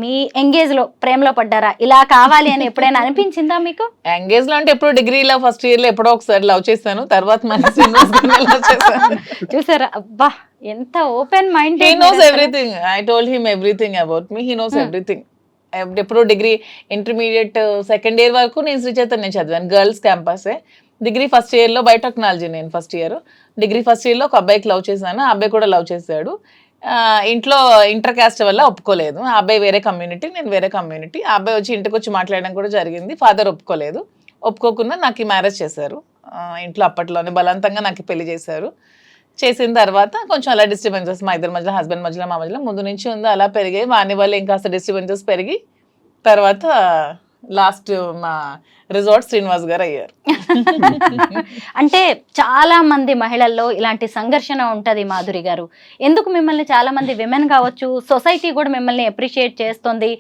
మీ ఎంగేజ్ లో ప్రేమలో పడ్డారా? ఇలా కావాలి అని ఎప్పుడైనా అనిపించిందా మీకు? ఎంగేజ్ లో అంటే ఎప్పుడు డిగ్రీలో ఫస్ట్ ఇయర్ లో ఎప్పుడో ఒకసారి లవ్ చేశాను, తర్వాత మన శ్రీనివాస్ గారిని love చేశాను. చూసారా, అబ్బా ఎంత open mind. He knows everything. I told him everything about me. He knows everything. ఎప్పుడు డిగ్రీ ఇంటర్మీడియట్ సెకండ్ ఇయర్ వరకు నేను శ్రీ చైతన్య చదివాను, గర్ల్స్ క్యాంపసే. డిగ్రీ ఫస్ట్ ఇయర్ లో బయోటెక్నాలజీ నేను first year. Degree first year లో ఒక అబ్బాయికి లవ్ చేశాను, ఆ అబ్బాయి కూడా లవ్ చేశాడు. ఇంట్లో ఇంటర్ క్యాస్ట్ వల్ల ఒప్పుకోలేదు. ఆ అబ్బాయి వేరే కమ్యూనిటీ, నేను వేరే కమ్యూనిటీ. ఆ అబ్బాయి వచ్చి ఇంటికి వచ్చి మాట్లాడడం కూడా జరిగింది. ఫాదర్ ఒప్పుకోలేదు. ఒప్పుకోకుండా నాకు మ్యారేజ్ చేశారు ఇంట్లో. అప్పట్లోనే బలవంతంగా నాకు పెళ్లి చేశారు. చేసిన తర్వాత కొంచెం అలా డిస్టర్బెన్సెస్ మా ఇద్దరి మధ్యలో, హస్బెండ్ మధ్యలో, మా మధ్యలో ముందు నుంచి ఉంది, అలా పెరిగాయి. వాని వల్ల ఇంకాస్త డిస్టర్బెన్సెస్ పెరిగి తర్వాత లాస్ట్ మా రిజార్ట్ శ్రీనివాస్ గారు అయ్యారు. అంటే చాలా మంది మహిళల్లో ఇలాంటి సంఘర్షణ ఉంటది మాధురి గారు. ఎందుకు మిమ్మల్ని చాలా మంది విమెన్ కావచ్చు, సొసైటీ కూడా మిమ్మల్ని అప్రిషియేట్ చేస్తుంది.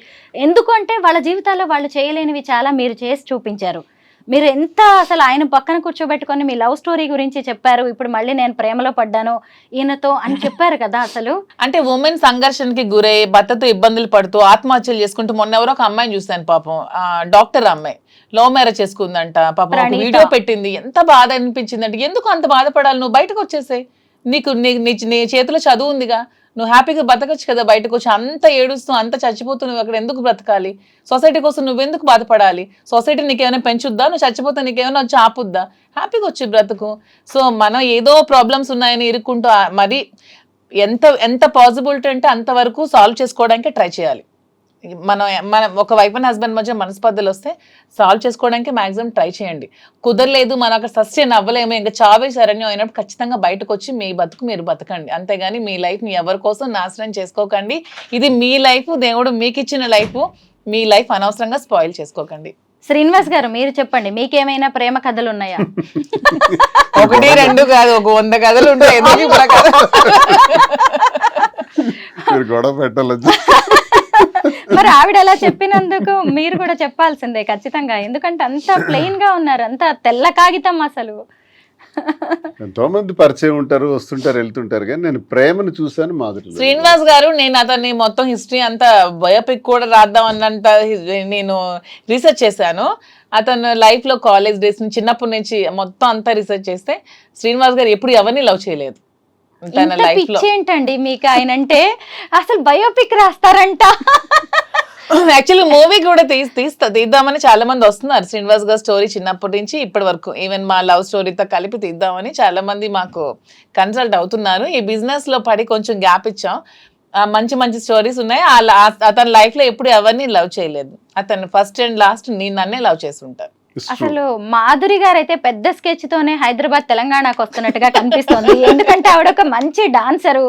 ఎందుకు అంటే వాళ్ళ జీవితాల్లో వాళ్ళు చేయలేనివి చాలా మీరు చేసి చూపించారు. మీరు ఎంత అసలు ఆయన పక్కన కూర్చోబెట్టుకొని మీ లవ్ స్టోరీ గురించి చెప్పారు. ఇప్పుడు మళ్ళీ నేను ప్రేమలో పడ్డాను ఈయనతో అని చెప్పారు కదా. అసలు అంటే ఉమెన్ సంఘర్షణకి గురై భర్తతో ఇబ్బందులు పడుతూ ఆత్మహత్యలు చేసుకుంటూ, మొన్న ఎవరో ఒక అమ్మాయిని చూశాను పాపం, డాక్టర్ అమ్మాయి లవ్ మ్యారేజ్ చేసుకుందంట పాపం, ఒక వీడియో పెట్టింది. ఎంత బాధ అనిపించింది అంటే, ఎందుకు అంత బాధపడాలి, నువ్వు బయటకు వచ్చేసాయి, నీకు నీ చేతిలో చదువు ఉందిగా, నువ్వు హ్యాపీగా బతకచ్చు కదా, బయటకు వచ్చి అంత ఏడుస్తూ అంత చచ్చిపోతూ నువ్వు అక్కడ ఎందుకు బ్రతకాలి, సొసైటీ కోసం నువ్వెందుకు బాధపడాలి, సొసైటీ నీకేమైనా పెంచుద్దా, నువ్వు చచ్చిపోతే నీకేమైనా వచ్చి ఆపుద్దా, హ్యాపీగా వచ్చి బ్రతుకు. సో మనం ఏదో ప్రాబ్లమ్స్ ఉన్నాయని ఇరుక్కుంటూ మరి ఎంత పాసిబిలిటీ అంటే అంతవరకు సాల్వ్ చేసుకోవడానికి ట్రై చేయాలి. మన ఒక వైఫ్ అండ్ హస్బెండ్ మధ్య మనస్పర్ధలు వస్తే సాల్వ్ చేసుకోవడానికి మాక్సిమం ట్రై చేయండి. కుదరలేదు, మనం అక్కడ సస్టైన్ అవ్వలేము, ఇంకా చావే శరణ్యం అయినప్పుడు ఖచ్చితంగా బయటకు వచ్చి మీ బతుకు మీరు బతకండి. అంతేగాని మీ లైఫ్ని ఎవరి కోసం నాశనం చేసుకోకండి. ఇది మీ లైఫ్, దేవుడు మీకు ఇచ్చిన లైఫ్, మీ లైఫ్ అనవసరంగా స్పాయిల్ చేసుకోకండి. శ్రీనివాస్ గారు మీరు చెప్పండి, మీకేమైనా ప్రేమ కథలు ఉన్నాయా? 1, 2 కాదు, ఒక 100 కథలు ఉంటాయి. గొడవ పెట్టాలి. మరి ఆవిడ అలా చెప్పినందుకు మీరు కూడా చెప్పాల్సిందే ఖచ్చితంగా. ఎందుకంటే అంత ప్లెయిన్ గా ఉన్నారు, అంత తెల్ల కాగితం. అసలు ఎంతో మంది పరిచయం ఉంటారు, వస్తుంటారు, వెళ్తుంటారు, కానీ నేను ప్రేమను చూశాను మాధురి. శ్రీనివాస్ గారు, నేను అతన్ని మొత్తం హిస్టరీ అంతా బయోపిక్ కూడా రాద్దాం అన్నంత నేను రీసెర్చ్ చేశాను. అతను లైఫ్ లో కాలేజ్ డేస్ నుంచి చిన్నప్పటి నుంచి మొత్తం అంతా రీసెర్చ్ చేస్తే శ్రీనివాస్ గారు ఎప్పుడు ఎవరిని లవ్ చేయలేదు తన లైఫ్ లో. ఏంటండి మీకు ఆయన అంటే, అసలు బయోపిక్ రాస్తారంట. యాక్చువల్లీ మూవీ కూడా తీద్దామని చాలా మంది వస్తున్నారు. శ్రీనివాస్ గారి స్టోరీ చిన్నప్పటి నుంచి ఇప్పటి వరకు, ఈవెన్ మా లవ్ స్టోరీతో కలిపి తీద్దామని చాలా మంది మాకు కన్సల్ట్ అవుతున్నారు. ఈ బిజినెస్ లో పడి కొంచెం గ్యాప్ ఇచ్చాం. మంచి మంచి స్టోరీస్ ఉన్నాయి. అతని లైఫ్ లో ఎప్పుడు ఎవరిని లవ్ చేయలేదు. అతను ఫస్ట్ అండ్ లాస్ట్ నన్నే లవ్ చేసి ఉంటారు. అసలు మాధురి గారు అయితే పెద్ద స్కెచ్ తోనే హైదరాబాద్ తెలంగాణకు వస్తున్నట్టుగా కనిపిస్తుంది. ఎందుకంటే ఆవిడ ఒక మంచి డాన్సరు,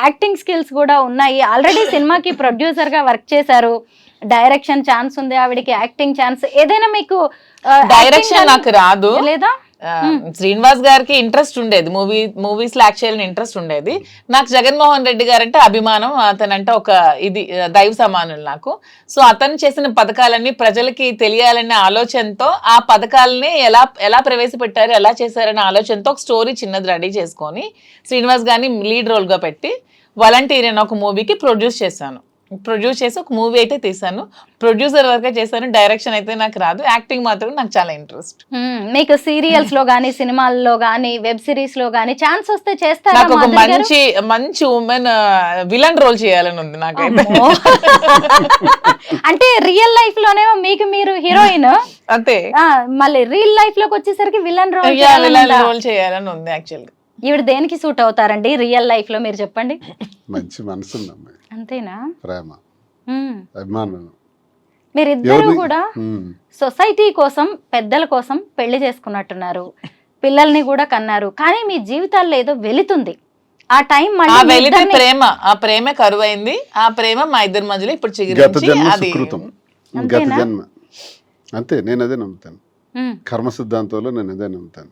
యాక్టింగ్ స్కిల్స్ కూడా ఉన్నాయి. ఆల్రెడీ సినిమాకి ప్రొడ్యూసర్ గా వర్క్ చేశారు. డైరెక్షన్ ఛాన్స్ ఉంది ఆవిడకి, యాక్టింగ్ ఛాన్స్. ఏదైనా మీకు డైరెక్షన్ నాకు రాదు లేదా? శ్రీనివాస్ గారికి ఇంట్రెస్ట్ ఉండేది, మూవీస్ లో యాక్ట్ చేయాలని ఇంట్రెస్ట్ ఉండేది. నాకు జగన్మోహన్ రెడ్డి గారు అంటే అభిమానం. అతనంటే ఒక ఇది దైవ సమానులు నాకు. సో అతను చేసిన పథకాలన్నీ ప్రజలకి తెలియాలనే ఆలోచనతో, ఆ పథకాలని ఎలా ప్రవేశపెట్టారు, ఎలా చేశారనే ఆలోచనతో ఒక స్టోరీ చిన్నది రెడీ చేసుకొని శ్రీనివాస్ గారిని లీడ్ రోల్ గా పెట్టి వాలంటీర్ అనే ఒక మూవీకి ప్రొడ్యూస్ చేసి ఒక మూవీ అయితే తీసాను. ప్రొడ్యూసర్ వర్క్ చేశాను. డైరెక్షన్ అయితే నాకు రాదు. యాక్టింగ్ మాత్రం నాకు చాలా ఇంట్రెస్ట్. మీకు సీరియల్స్ లో గానీ, సినిమాల్లో గానీ, వెబ్ సిరీస్ లో గానీ ఛాన్స్ వస్తే చేస్తారా? నాకు ఒక మంచి ఉమెన్ విలన్ రోల్ చేయాలని ఉంది నాకైతే. అంటే రియల్ లైఫ్ లోనేమో మీకు మీరు హీరోయిన్, అంతే, మళ్ళీ రియల్ లైఫ్ లోకి వచ్చేసరికి విలన్ రోల్ చేయాలని ఉంది. యాక్చువల్లీ ఈవిడ దేనికి సూట్ అవుతారండి రియల్ లైఫ్ లో, మీరు చెప్పండి. మంచి మనసు ఉంది, అంతేనా? ప్రేమ, అభిమానం. మీరిద్దరూ కూడా సొసైటీ కోసం, పెద్దల కోసం పెళ్లి చేసుకున్నట్టున్నారు, పిల్లల్ని కూడా కన్నారు. కానీ మీ జీవితాల్లో ఏదో వెలుతుంది. ఆ టైం ఆ మళ్ళీ మీ వెలితే ఇద్దరిని- ఆ ప్రేమ కరువైంది. ఆ ప్రేమ మా ఇద్దరి మధ్యలో ఇప్పుడు గత చిగురించి జన్మ అది సుకృతం, గత అంతేనా? జన్మ అంతే. నేను అదే నమ్ముతాను, ఉమ్. కర్మ సిద్ధాంతంలో నేను అదే నమ్ముతాను.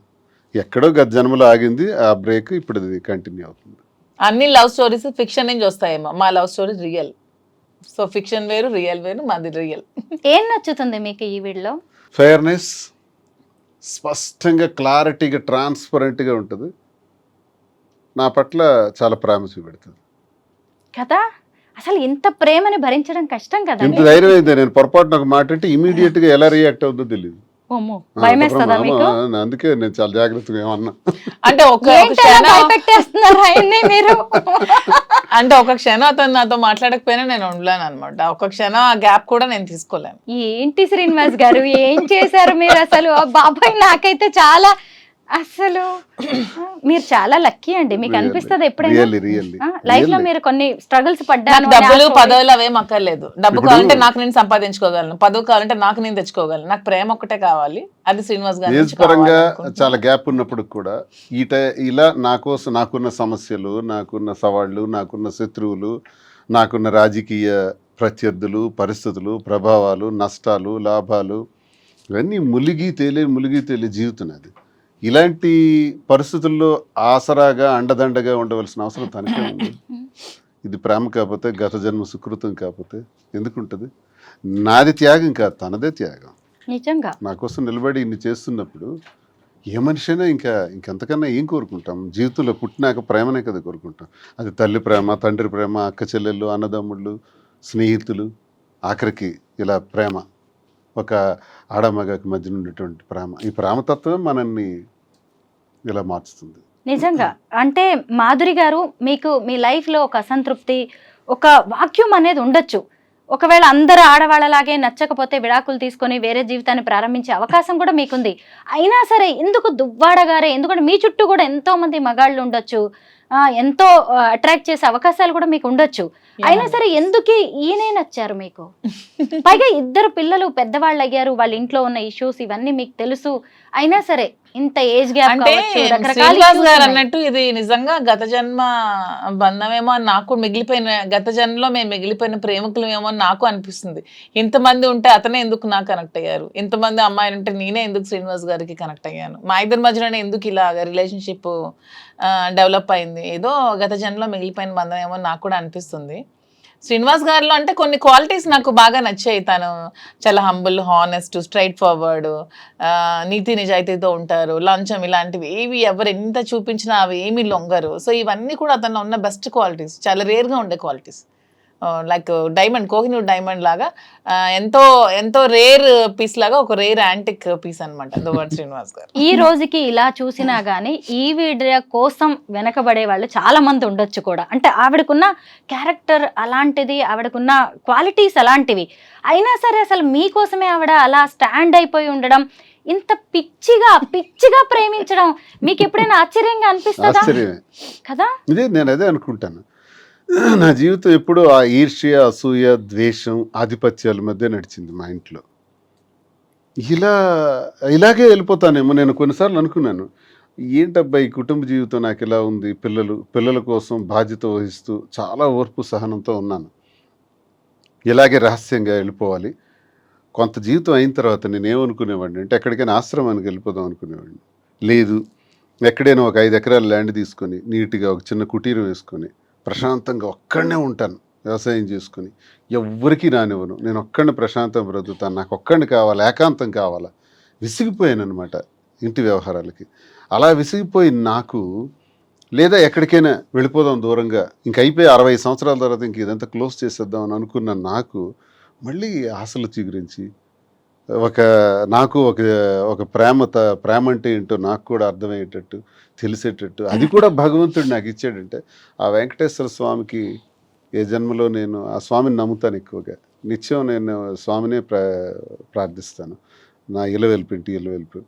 ఎక్కడో గత జన్మలో ఆగింది ఆ బ్రేక్, ఇప్పుడు అది కంటిన్యూ అవుతుంది. అన్ని లవ్ స్టోరీస్ ఫిక్షన్ నుంచి వస్తాయేమో, మా love story real. So fiction వేరు, రియల్ వేరు, మాది రియల్. ఏం నచ్చుతుంది మీకు ఈ వీడిలో? ఫెయిర్నెస్, స్పష్టంగా క్లారిటీగా ట్రాన్స్పరెంట్గా ఉంటుంది. నా పట్ల చాలా ప్రేమ చూపెడుతుంది. కదా అసలు ఇంత ప్రేమని భరించడం కష్టం కదా. ఇంత ధైర్యం అయింది. నేను పొరపాటున ఒక మాట అంటే ఇమీడియట్ గా ఎలా రియాక్ట్ అవుతుందో తెలియదు. ఓమో, భయమేస్తుందా మీకు? అందుకే నేను చాలా జాగ్రత్తగా ఏమన్నా. అంటే ఒక ఏంటలా క్షణం భయపెట్టేస్తున్నారు ఆయన్ని మీరు? అంటే ఒక క్షణం అతను నాతో మాట్లాడకపోయినా నేను ఉండలేను అనమాట. ఒక క్షణం ఆ గ్యాప్ కూడా నేను తీసుకోలేను. ఏంటి శ్రీనివాస్ గారు, ఏం చేశారు మీరు అసలు? ఆ బాబాయ్ నాకైతే చాలా అసలు మీరు చాలా లక్కీ అండి. మీకు అనిపిస్తుంది ఎప్పుడైనా లైఫ్ లో మీరు కొన్ని స్ట్రగుల్స్ పడ్డాను నాకు అని డబ్బులు ఆ story- పదవులు అవేం అక్కర్లేదు. డబ్బు కావాలంటే నాకు నేను సంపాదించుకోగలను, పదవి కావాలంటే నాకు నేను తెచ్చుకోగలను. నాకు ప్రేమ ఒక్కటే కావాలి. అది శ్రీనివాస్ గారి ఏజ్ నుంచి పరంగా కావాలనుకుంటున్నాను. చాలా గ్యాప్ ఉన్నప్పుడు కూడా ఇలా నా కోసం నాకున్న సమస్యలు, నాకున్న సవాళ్ళు, నాకున్న శత్రువులు, నాకున్న రాజకీయ ప్రత్యర్థులు, పరిస్థితులు, ప్రభావాలు, నష్టాలు, లాభాలు ఇవన్నీ ములిగి తేలి జీవితం అది. ఇలాంటి పరిస్థితుల్లో ఆసరాగా అండదండగా ఉండవలసిన అవసరం తనకే ఉంది. ఇది ప్రేమ కాకపోతే, గత జన్మ సుకృతం కాకపోతే ఎందుకుంటుంది? నాది త్యాగం కాదు, తనదే త్యాగం. నిజంగా నా కోసం నిలబడి ఇన్ని చేస్తున్నప్పుడు ఏ మనిషి అయినా ఇంకెంతకన్నా ఏం కోరుకుంటాం? జీవితంలో పుట్టినాక ప్రేమనే కదా కోరుకుంటాం. అది తల్లి ప్రేమ, తండ్రి ప్రేమ, అక్క చెల్లెళ్ళు, అన్నదమ్ముళ్ళు, స్నేహితులు, ఆఖరికి ఇలా ప్రేమ, ఒక ఆడమగకి మధ్య ఉండేటువంటి ప్రేమ. ఈ ప్రేమతత్వమే మనల్ని ఇలా మార్చుతుంది. నిజంగా అంటే మాధురి గారు, మీకు మీ లైఫ్ లో ఒక అసంతృప్తి, ఒక వాక్యూమ్ అనేది ఉండొచ్చు. ఒకవేళ అందరు ఆడవాళ్ళలాగే నచ్చకపోతే విడాకులు తీసుకొని వేరే జీవితాన్ని ప్రారంభించే అవకాశం కూడా మీకుంది. అయినా సరే ఎందుకు దువ్వాడగారే? ఎందుకంటే మీ చుట్టూ కూడా ఎంతో మంది మగాళ్ళు ఉండొచ్చు, ఎంతో అట్రాక్ట్ చేసే అవకాశాలు కూడా మీకు ఉండొచ్చు. అయినా సరే ఎందుకు ఈయనే నచ్చారు మీకు? పైగా ఇద్దరు పిల్లలు పెద్దవాళ్ళు అయ్యారు, వాళ్ళ ఇంట్లో ఉన్న ఇష్యూస్ ఇవన్నీ మీకు తెలుసు. అయినా సరే ఇంత ఏజ్ గ్యాప్ అంటే శ్రీనివాస్ గారు అన్నట్టు ఇది నిజంగా గత జన్మ బంధమేమో అని నాకు మిగిలిపోయిన, గత జన్మలో మేము మిగిలిపోయిన ప్రేమికులమేమో అని నాకు అనిపిస్తుంది. ఇంతమంది ఉంటే అతనే ఎందుకు నాకు కనెక్ట్ అయ్యారు, ఇంతమంది అమ్మాయిలు ఉంటే నేనే ఎందుకు శ్రీనివాస్ గారికి కనెక్ట్ అయ్యాను, మా ఇద్దరి మధ్యలోనే ఎందుకు ఇలా రిలేషన్షిప్ డెవలప్ అయింది, ఏదో గత జన్మలో మిగిలిపోయిన బంధం ఏమో నాకు కూడా అనిపిస్తుంది. శ్రీనివాస్ గారిలో అంటే కొన్ని క్వాలిటీస్ నాకు బాగా నచ్చాయి. తను చాలా హంబుల్, హానెస్ట్, స్ట్రైట్ ఫార్వర్డ్, నీతి నిజాయితీతో ఉంటారు. లంచం ఇలాంటివి ఏవి ఎవరు ఎంత చూపించినా అవి ఏమి లొంగరు. సో ఇవన్నీ కూడా అతను ఉన్న బెస్ట్ క్వాలిటీస్, చాలా రేర్గా ఉండే qualities. Like diamond, Kohinoor diamond లాగా ఎంతో ఎంతో రేర్ పీస్ లాగా, ఒక రేర్ యాంటిక్ పీస్ అనమాట దువ్వాడ శ్రీనివాస్ గారు. ఈ రోజుకి ఇలా చూసినా గానీ ఈ వీడియో కోసం వెనకబడే వాళ్ళు చాలా మంది ఉండొచ్చు కూడా. అంటే ఆవిడకున్న క్యారెక్టర్ అలాంటిది, ఆవిడకున్న క్వాలిటీస్ అలాంటివి. అయినా సరే అసలు మీకోసమే ఆవిడ అలా స్టాండ్ అయిపోయి ఉండడం, ఇంత పిచ్చిగా ప్రేమించడం మీకు ఎప్పుడైనా ఆశ్చర్యంగా అనిపిస్తుందా? కదా. ఇదే నేను అదే అనుకుంటాను. నా జీవితం ఎప్పుడూ ఆ ఈర్ష్య, అసూయ, ద్వేషం, ఆధిపత్యాల మధ్య నడిచింది మా ఇంట్లో. ఇలాగే వెళ్ళిపోతానేమో. నేను కొన్నిసార్లు అనుకున్నాను, ఏంటబ్బా ఈ కుటుంబ జీవితం నాకు ఇలా ఉంది. పిల్లల కోసం బాధ్యత వహిస్తూ చాలా ఓర్పు సహనంతో ఉన్నాను. ఇలాగే రహస్యంగా వెళ్ళిపోవాలి. కొంత జీవితం అయిన తర్వాత నేనేమనుకునేవాడిని అంటే ఎక్కడికైనా ఆశ్రమానికి వెళ్ళిపోదాం అనుకునేవాడిని. లేదు, ఎక్కడైనా ఒక 5 ఎకరాల ల్యాండ్ తీసుకొని నీట్గా ఒక చిన్న కుటీరం వేసుకొని ప్రశాంతంగా ఒక్కడనే ఉంటాను, వ్యవసాయం చేసుకుని ఎవ్వరికీ రానివ్వను, నేను ఒక్కడిని ప్రశాంతం బ్రతుకుతాను, నాకు ఒక్కడిని కావాలి, ఏకాంతం కావాలా. విసిగిపోయాను అనమాట ఇంటి వ్యవహారాలకి. అలా విసిగిపోయి నాకు, లేదా ఎక్కడికైనా వెళ్ళిపోదాం దూరంగా, ఇంక అయిపోయి 60 సంవత్సరాల తర్వాత ఇంక ఇదంతా క్లోజ్ చేసేద్దాం అని అనుకున్న నాకు మళ్ళీ ఆశలు చిగురించి నాకు ఒక ప్రేమ అంటే ఏంటో నాకు కూడా అర్థమయ్యేటట్టు, తెలిసేటట్టు, అది కూడా భగవంతుడు నాకు ఇచ్చాడంటే ఆ వెంకటేశ్వర స్వామికి ఏ జన్మలో నేను ఆ స్వామిని నమ్ముతాను ఎక్కువగా. నిత్యం నేను స్వామినే ప్రార్థిస్తాను. నా ఇంటి ఇలవెల్పు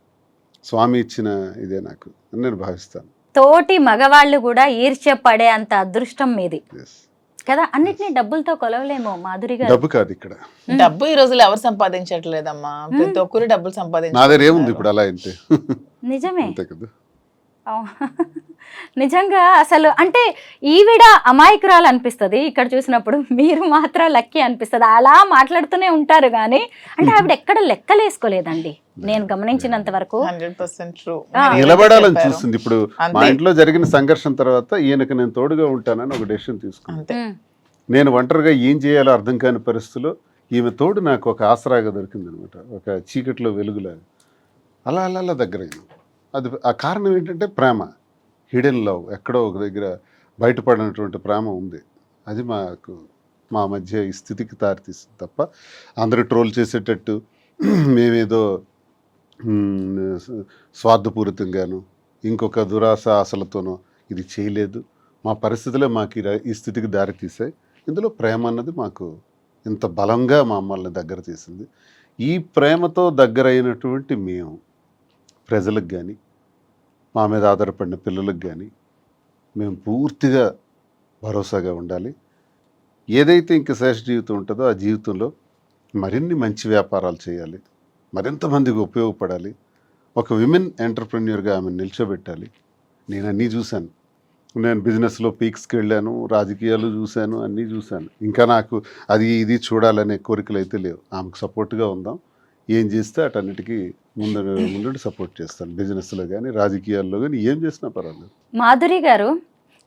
స్వామి ఇచ్చిన ఇదే నాకు అని నేను భావిస్తాను. తోటి మగవాళ్ళు కూడా ఈర్ష్య పడే అంత అదృష్టం మీది కదా. అన్నిటినీ డబ్బులతో కొలవలేమో మాధురి గారు. డబ్బు కాదు ఇక్కడ, డబ్బు ఈ రోజుల్లో ఎవరు సంపాదించట్లేదమ్మా. ప్రతి ఒక్కరు డబ్బులు నా దగ్గర ఏముంది ఇప్పుడు అలా అంటే. నిజమే. అంతే కదా. నిజంగా అసలు అంటే ఈవిడ అమాయకురాలు అనిపిస్తుంది ఇక్కడ చూసినప్పుడు, మీరు మాత్రం లక్కీ అనిపిస్తుంది. అలా మాట్లాడుతూనే ఉంటారు కానీ అంటే ఆవిడ ఎక్కడ లెక్కలేసుకోలేదండి నేను గమనించినంత వరకు. 100% ట్రూ. నిలబడాలని చూస్తుంది. ఇప్పుడు మా ఇంట్లో జరిగిన సంఘర్షణ తర్వాత ఈయనకు నేను తోడుగా ఉంటానని ఒక డెసిషన్ తీసుకున్నాను. నేను ఒంటరిగా ఏం చేయాలో అర్థం కాని పరిస్థితిలో ఈమె తోడు నాకు ఒక ఆసరాగా దొరికింది అనమాట, ఒక చీకట్లో వెలుగులాగా. అలా అలా అలా దగ్గరైంది. అది ఆ కారణం ఏంటంటే ప్రేమ, హిడెన్ లవ్, ఎక్కడో ఒక దగ్గర బయటపడినటువంటి ప్రేమ ఉంది. అది మా మధ్య ఈ స్థితికి దారితీస్తుంది తప్ప అందరూ ట్రోల్ చేసేటట్టు మేమేదో స్వార్థపూరితంగాను ఇంకొక దురాశ ఆశలతోనో ఇది చేయలేదు. మా పరిస్థితులే మాకు ఈ స్థితికి దారితీసాయి. ఇందులో ప్రేమ అన్నది మాకు ఇంత బలంగా మమ్మల్ని దగ్గర తీసింది. ఈ ప్రేమతో దగ్గరైనటువంటి మేము ప్రజలకు కానీ మా మీద ఆధారపడిన పిల్లలకు కానీ మేము పూర్తిగా భరోసాగా ఉండాలి. ఏదైతే ఇంక శేష జీవితం ఉంటుందో ఆ జీవితంలో మరిన్ని మంచి వ్యాపారాలు చేయాలి, మరింత మందికి ఉపయోగపడాలి, ఒక విమెన్ ఎంటర్ప్రెన్యూర్గా ఆమెను నిల్చోబెట్టాలి. నేను అన్నీ చూశాను. నేను బిజినెస్లో పీక్స్కి వెళ్ళాను, రాజకీయాలు చూశాను, అన్నీ చూశాను. ఇంకా నాకు అది ఇది చూడాలనే కోరికలు అయితే లేవు. ఆమెకు సపోర్ట్గా ఉందాం, ఏం చేస్తే అటన్నిటికీ ముందు సపోర్ట్ చేస్తాను. బిజినెస్లో కానీ రాజకీయాల్లో కానీ ఏం చేసినా పర్వాలేదు. మాధురి గారు,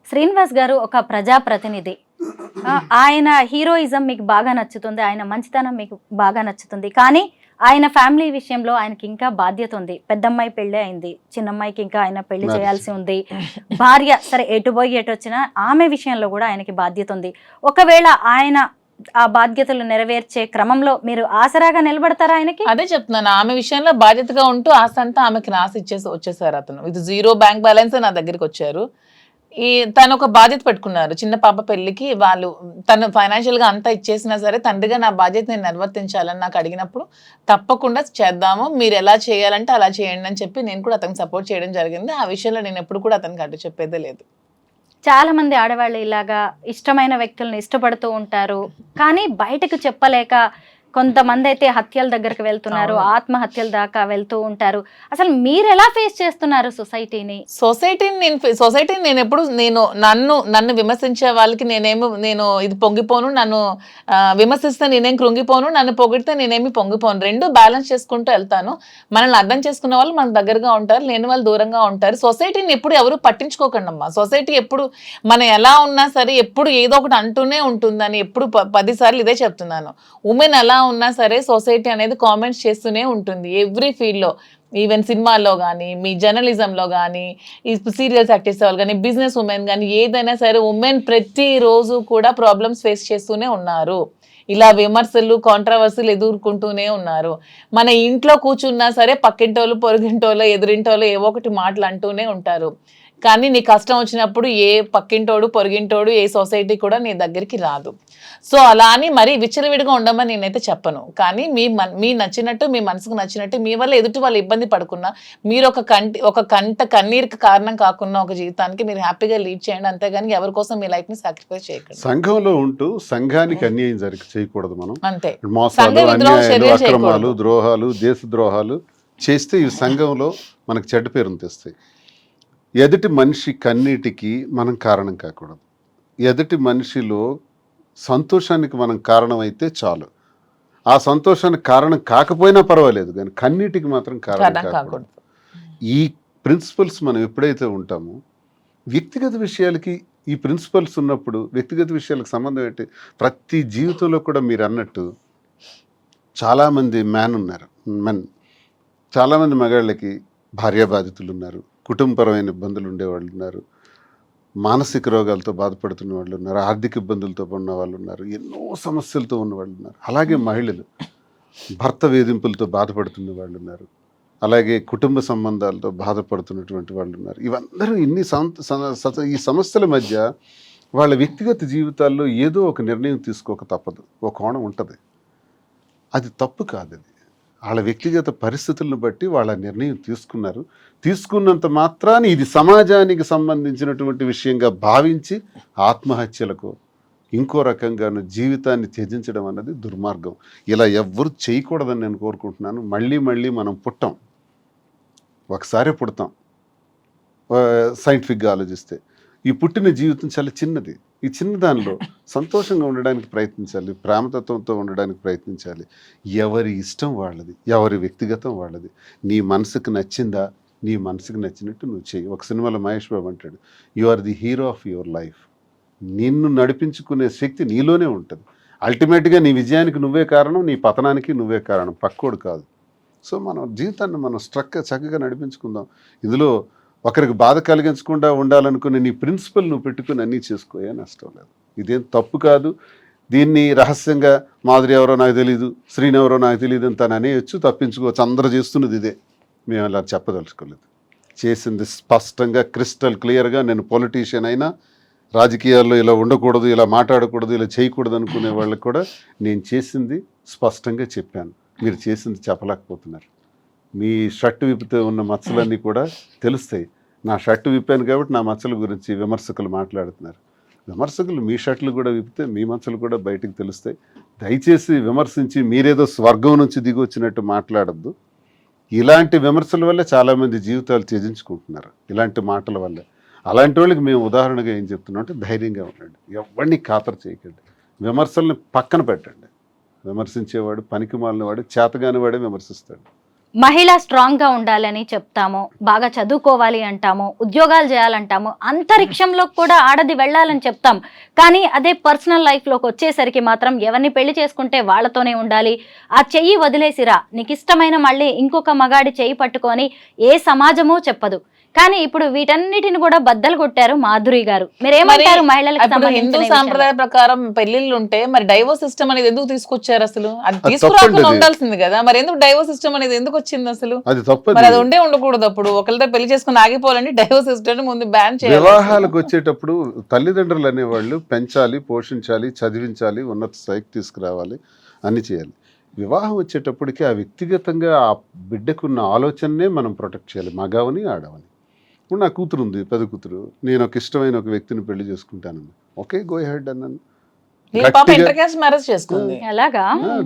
శ్రీనివాస్ గారు ఒక ప్రజాప్రతినిధి. ఆయన హీరోయిజం మీకు బాగా నచ్చుతుంది, ఆయన మంచితనం మీకు బాగా నచ్చుతుంది. కానీ ఆయన ఫ్యామిలీ విషయంలో ఆయనకి ఇంకా బాధ్యత ఉంది. పెద్దమ్మాయి పెళ్ళి అయింది, చిన్నమ్మాయికి ఇంకా ఆయన పెళ్లి చేయాల్సి ఉంది. భార్య సరే ఎటు పోయి ఎటు వచ్చినా ఆమె విషయంలో కూడా ఆయనకి బాధ్యత ఉంది. ఒకవేళ ఆయన ఆ బాధ్యతలు నెరవేర్చే క్రమంలో మీరు ఆసరాగా నిలబడతారా ఆయనకి? అదే చెప్తున్నాను, ఆమె విషయంలో బాధ్యతగా ఉంటూ ఆశ అంతా ఆమెకి రాసి వచ్చేసారు. అతను ఇది 0 బ్యాంక్ బ్యాలెన్స్ నా దగ్గరికి వచ్చారు. తను ఒక బాధ్యత పెట్టుకున్నారు. చిన్న పాప పెళ్లికి వాళ్ళు తను ఫైనాన్షియల్ గా అంతా ఇచ్చేసినా సరే తండ్రిగా నా బాధ్యత నేను నిర్వర్తించాలని నాకు అడిగినప్పుడు తప్పకుండా చేద్దాము, మీరు ఎలా చేయాలంటే అలా చేయండి అని చెప్పి నేను కూడా అతనికి సపోర్ట్ చేయడం జరిగింది. ఆ విషయంలో నేను ఎప్పుడు కూడా అతనికి అడ్డు చెప్పేదే లేదు. చాలా మంది ఆడవాళ్ళు ఇలాగా ఇష్టమైన వ్యక్తులను ఇష్టపడుతూ ఉంటారు, కానీ బయటకు చెప్పలేక కొంతమంది అయితే హత్యల దగ్గరకు వెళ్తున్నారు, ఆత్మహత్యల దాకా వెళ్తూ ఉంటారు. అసలు మీరు ఎలా ఫేస్ చేస్తున్నారు సొసైటీని? సొసైటీని నేను ఎప్పుడు నన్ను విమర్శించే వాళ్ళకి నేను ఇది పొంగిపోను, నన్ను విమర్శిస్తే నేనేం కృంగిపోను, నన్ను పొగిడితే నేనేమి పొంగిపోను. రెండు బ్యాలెన్స్ చేసుకుంటూ వెళ్తాను. మనల్ని అర్థం చేసుకున్న వాళ్ళు మన దగ్గరగా ఉంటారు, లేని వాళ్ళు దూరంగా ఉంటారు. సొసైటీని ఎప్పుడు ఎవరు పట్టించుకోకండి అమ్మా. సొసైటీ ఎప్పుడు మనం ఎలా ఉన్నా సరే ఎప్పుడు ఏదో ఒకటి అంటూనే ఉంటుందని ఎప్పుడు 10 సార్లు ఇదే చెప్తున్నాను. ఉమెన్ ఎలా ఉన్నా సరే సొసైటీ అనేది కామెంట్స్ చేస్తూనే ఉంటుంది ఎవ్రీ ఫీల్డ్లో. ఈవెన్ సినిమాల్లో కానీ, మీ జర్నలిజంలో కానీ, ఈ సీరియల్స్ యాక్ట్ చేసే వాళ్ళు కానీ, బిజినెస్ ఉమెన్ కానీ, ఏదైనా సరే ఉమెన్ ప్రతిరోజు కూడా ప్రాబ్లమ్స్ ఫేస్ చేస్తూనే ఉన్నారు. ఇలా విమర్శలు, కాంట్రవర్సీలు ఎదుర్కొంటూనే ఉన్నారు. మన ఇంట్లో కూర్చున్నా సరే పక్కింటోళ్ళు, పొరుగింటోళ్ళు, ఎదురింటోళ్ళు ఏవో ఒకటి మాటలు అంటూనే ఉంటారు. కానీ నీ కష్టం వచ్చినప్పుడు ఏ పక్కింటోడు, పొరుగింటోడు, ఏ సొసైటీ కూడా నీ దగ్గరికి రాదు. సో అలా అని మరీ విచ్చలవిడిగా ఉండమని నేనైతే చెప్పను. కానీ మీ నచ్చినట్టు, మీ మనసుకు నచ్చినట్టు, మీ వల్ల ఎదుటి వాళ్ళు ఇబ్బంది పడకున్నా, మీరు ఒక కన్నీరుకి కారణం కాకుండా ఒక జీవితానికి మీరు హ్యాపీగా లీడ్ చేయండి. అంతేగాని ఎవరి కోసం మీ లైఫ్ ని సాక్రిఫైస్ చేయకండి. సంఘంలో ఉంటూ సంఘానికి అన్యాయం చేయకూడదు. మనం అంతే మోసాలు, అన్యాయాలు, అక్రమాలు, ద్రోహాలు, దేశ ద్రోహాలు చేస్తే ఈ సంఘంలో మనకు చెడ్డ పేరును తెస్తాయి. ఎదుటి మనిషి కన్నీటికి మనం కారణం కాకూడదు. ఎదుటి మనిషిలో సంతోషానికి మనం కారణమైతే చాలు. ఆ సంతోషానికి కారణం కాకపోయినా పర్వాలేదు, కానీ కన్నీటికి మాత్రం కారణం కాకూడదు. ఈ ప్రిన్సిపల్స్ మనం ఎప్పుడైతే ఉంటామో వ్యక్తిగత విషయాలకి ఈ ప్రిన్సిపల్స్ ఉన్నప్పుడు వ్యక్తిగత విషయాలకు సంబంధం ఏంటి? ప్రతి జీవితంలో కూడా మీరు అన్నట్టు చాలామంది చాలామంది మగాళ్ళకి భార్యా బాధితులు ఉన్నారు, కుటుంబపరమైన ఇబ్బందులు ఉండేవాళ్ళు ఉన్నారు, మానసిక రోగాలతో బాధపడుతున్న వాళ్ళు ఉన్నారు, ఆర్థిక ఇబ్బందులతో ఉన్న వాళ్ళు ఉన్నారు, ఎన్నో సమస్యలతో ఉన్న వాళ్ళు ఉన్నారు. అలాగే మహిళలు భర్త వేధింపులతో బాధపడుతున్న వాళ్ళు ఉన్నారు, అలాగే కుటుంబ సంబంధాలతో బాధపడుతున్నటువంటి వాళ్ళు ఉన్నారు. ఇవందరూ ఈ సమస్యల మధ్య వాళ్ళ వ్యక్తిగత జీవితాల్లో ఏదో ఒక నిర్ణయం తీసుకోక తప్పదు. ఒక కోణం ఉంటుంది, అది తప్పు కాదు. అది వాళ్ళ వ్యక్తిగత పరిస్థితులను బట్టి వాళ్ళ నిర్ణయం తీసుకున్నంత మాత్రాన్ని ఇది సమాజానికి సంబంధించినటువంటి విషయంగా భావించి ఆత్మహత్యలకు ఇంకో రకంగాను జీవితాన్ని త్యజించడం అన్నది దుర్మార్గం. ఇలా ఎవ్వరు చేయకూడదని నేను కోరుకుంటున్నాను. మళ్ళీ మనం పుట్టాం, ఒకసారి పుడతాం, సైంటిఫిక్గా ఆలోచిస్తే ఈ పుట్టిన జీవితం చాలా చిన్నది. ఈ చిన్న దానిలో సంతోషంగా ఉండడానికి ప్రయత్నించాలి, ప్రేమతత్వంతో ఉండడానికి ప్రయత్నించాలి. ఎవరి ఇష్టం వాళ్ళది, ఎవరి వ్యక్తిగతం వాళ్ళది. నీ మనసుకు నచ్చిందా, నీ మనసుకు నచ్చినట్టు నువ్వు చెయ్యి. ఒక సినిమాలో మహేష్ బాబు అంటాడు, you are the hero of your life. నిన్ను నడిపించుకునే శక్తి నీలోనే ఉంటుంది. అల్టిమేట్గా నీ విజయానికి నువ్వే కారణం, నీ పతనానికి నువ్వే కారణం, పక్కోడు కాదు. సో మనం జీవితాన్ని మనం చక్కగా నడిపించుకుందాం. ఇందులో ఒకరికి బాధ కలిగించకుండా ఉండాలనుకునే నీ ప్రిన్సిపల్ నువ్వు పెట్టుకుని అన్నీ చేసుకోయే నష్టం లేదు. ఇదేం తప్పు కాదు. దీన్ని రహస్యంగా మాధురి ఎవరో నాకు తెలియదు, శ్రీని ఎవరో నాకు తెలియదు అని తను అనేయచ్చు, తప్పించుకోవచ్చు. అందరూ చేస్తున్నది ఇదే. మేము అలా చెప్పదలుచుకోలేదు. చేసింది స్పష్టంగా క్రిస్టల్ క్లియర్గా. నేను పొలిటీషియన్ అయినా, రాజకీయాల్లో ఇలా ఉండకూడదు, ఇలా మాట్లాడకూడదు, ఇలా చేయకూడదు అనుకునే వాళ్ళకి కూడా నేను చేసింది స్పష్టంగా చెప్పాను. మీరు చేసింది చెప్పలేకపోతున్నారు. మీ షర్టు విప్పితే ఉన్న మచ్చలన్నీ కూడా తెలుస్తాయి. నా షర్టు విప్పాను కాబట్టి నా మచ్చల గురించి విమర్శకులు మాట్లాడుతున్నారు. విమర్శకులు మీ షర్ట్లు కూడా విప్పితే మీ మచ్చలు కూడా బయటకు తెలుస్తాయి. దయచేసి విమర్శించి మీరేదో స్వర్గం నుంచి దిగి వచ్చినట్టు మాట్లాడద్దు. ఇలాంటి విమర్శల వల్ల చాలామంది జీవితాలు త్యజించుకుంటున్నారు, ఇలాంటి మాటల వల్ల. అలాంటి వాళ్ళకి మేము ఉదాహరణగా ఏం చెప్తున్నాం అంటే ధైర్యంగా ఉండండి, ఎవరిని ఖాతరు చేయకండి, విమర్శల్ని పక్కన పెట్టండి. విమర్శించేవాడు పనికి మాలినవాడు, చేతగాని వాడే విమర్శిస్తాడు. మహిళ స్ట్రాంగ్గా ఉండాలని చెప్తాము, బాగా చదువుకోవాలి అంటాము, ఉద్యోగాలు చేయాలంటాము, అంతరిక్షంలో కూడా ఆడది వెళ్ళాలని చెప్తాం. కానీ అదే పర్సనల్ లైఫ్లోకి వచ్చేసరికి మాత్రం ఎవరిని పెళ్లి చేసుకుంటే వాళ్ళతోనే ఉండాలి, ఆ చెయ్యి వదిలేసిరా, నీకు ఇష్టమైన మళ్ళీ ఇంకొక మగాడి చెయ్యి పట్టుకొని ఏ సమాజమూ చెప్పదు. కానీ ఇప్పుడు వీటన్నిటిని కూడా బద్దలు కొట్టారు మాధురి గారు. మీరేమంటారు మహిళలకు హిందూ సంబంధించిన సాంప్రదాయ ప్రకారం పెళ్లిళ్ళు ఉంటే మరి డైవోర్స్ సిస్టమ్ అనేది ఎందుకు తీసుకొచ్చారు అసలు? అది తీసుకురాకుండా ఉండాల్సింది కదా, మరి ఎందుకు డైవోర్స్ సిస్టమ్ అనేది ఎందుకు వచ్చింది అసలు? అది తప్పదు. మరి అది ఉండకూడదు. అప్పుడు ఒకరితో పెళ్లి చేసుకుని ఆగిపోవాలంటే డైవోర్స్ సిస్టమ్ ముందు బ్యాన్ చేయాలి. వివాహాలకు వచ్చేటప్పుడు తల్లిదండ్రులు అనేవాళ్ళు పెంచాలి, పోషించాలి, చదివించాలి, ఉన్నత స్థాయికి తీసుకురావాలి, అన్ని చేయాలి. వివాహం వచ్చేటప్పటికి ఆ వ్యక్తిగతంగా ఆ బిడ్డకున్న ఆలోచననే మనం ప్రొటెక్ట్ చేయాలి, మగవని ఆడవని. ఇప్పుడు నా కూతురు ఉంది, పెద్ద కూతురు, నేను ఒక ఇష్టమైన ఒక వ్యక్తిని పెళ్లి చేసుకుంటాను, ఓకే గో హెడ్ అన్నాను.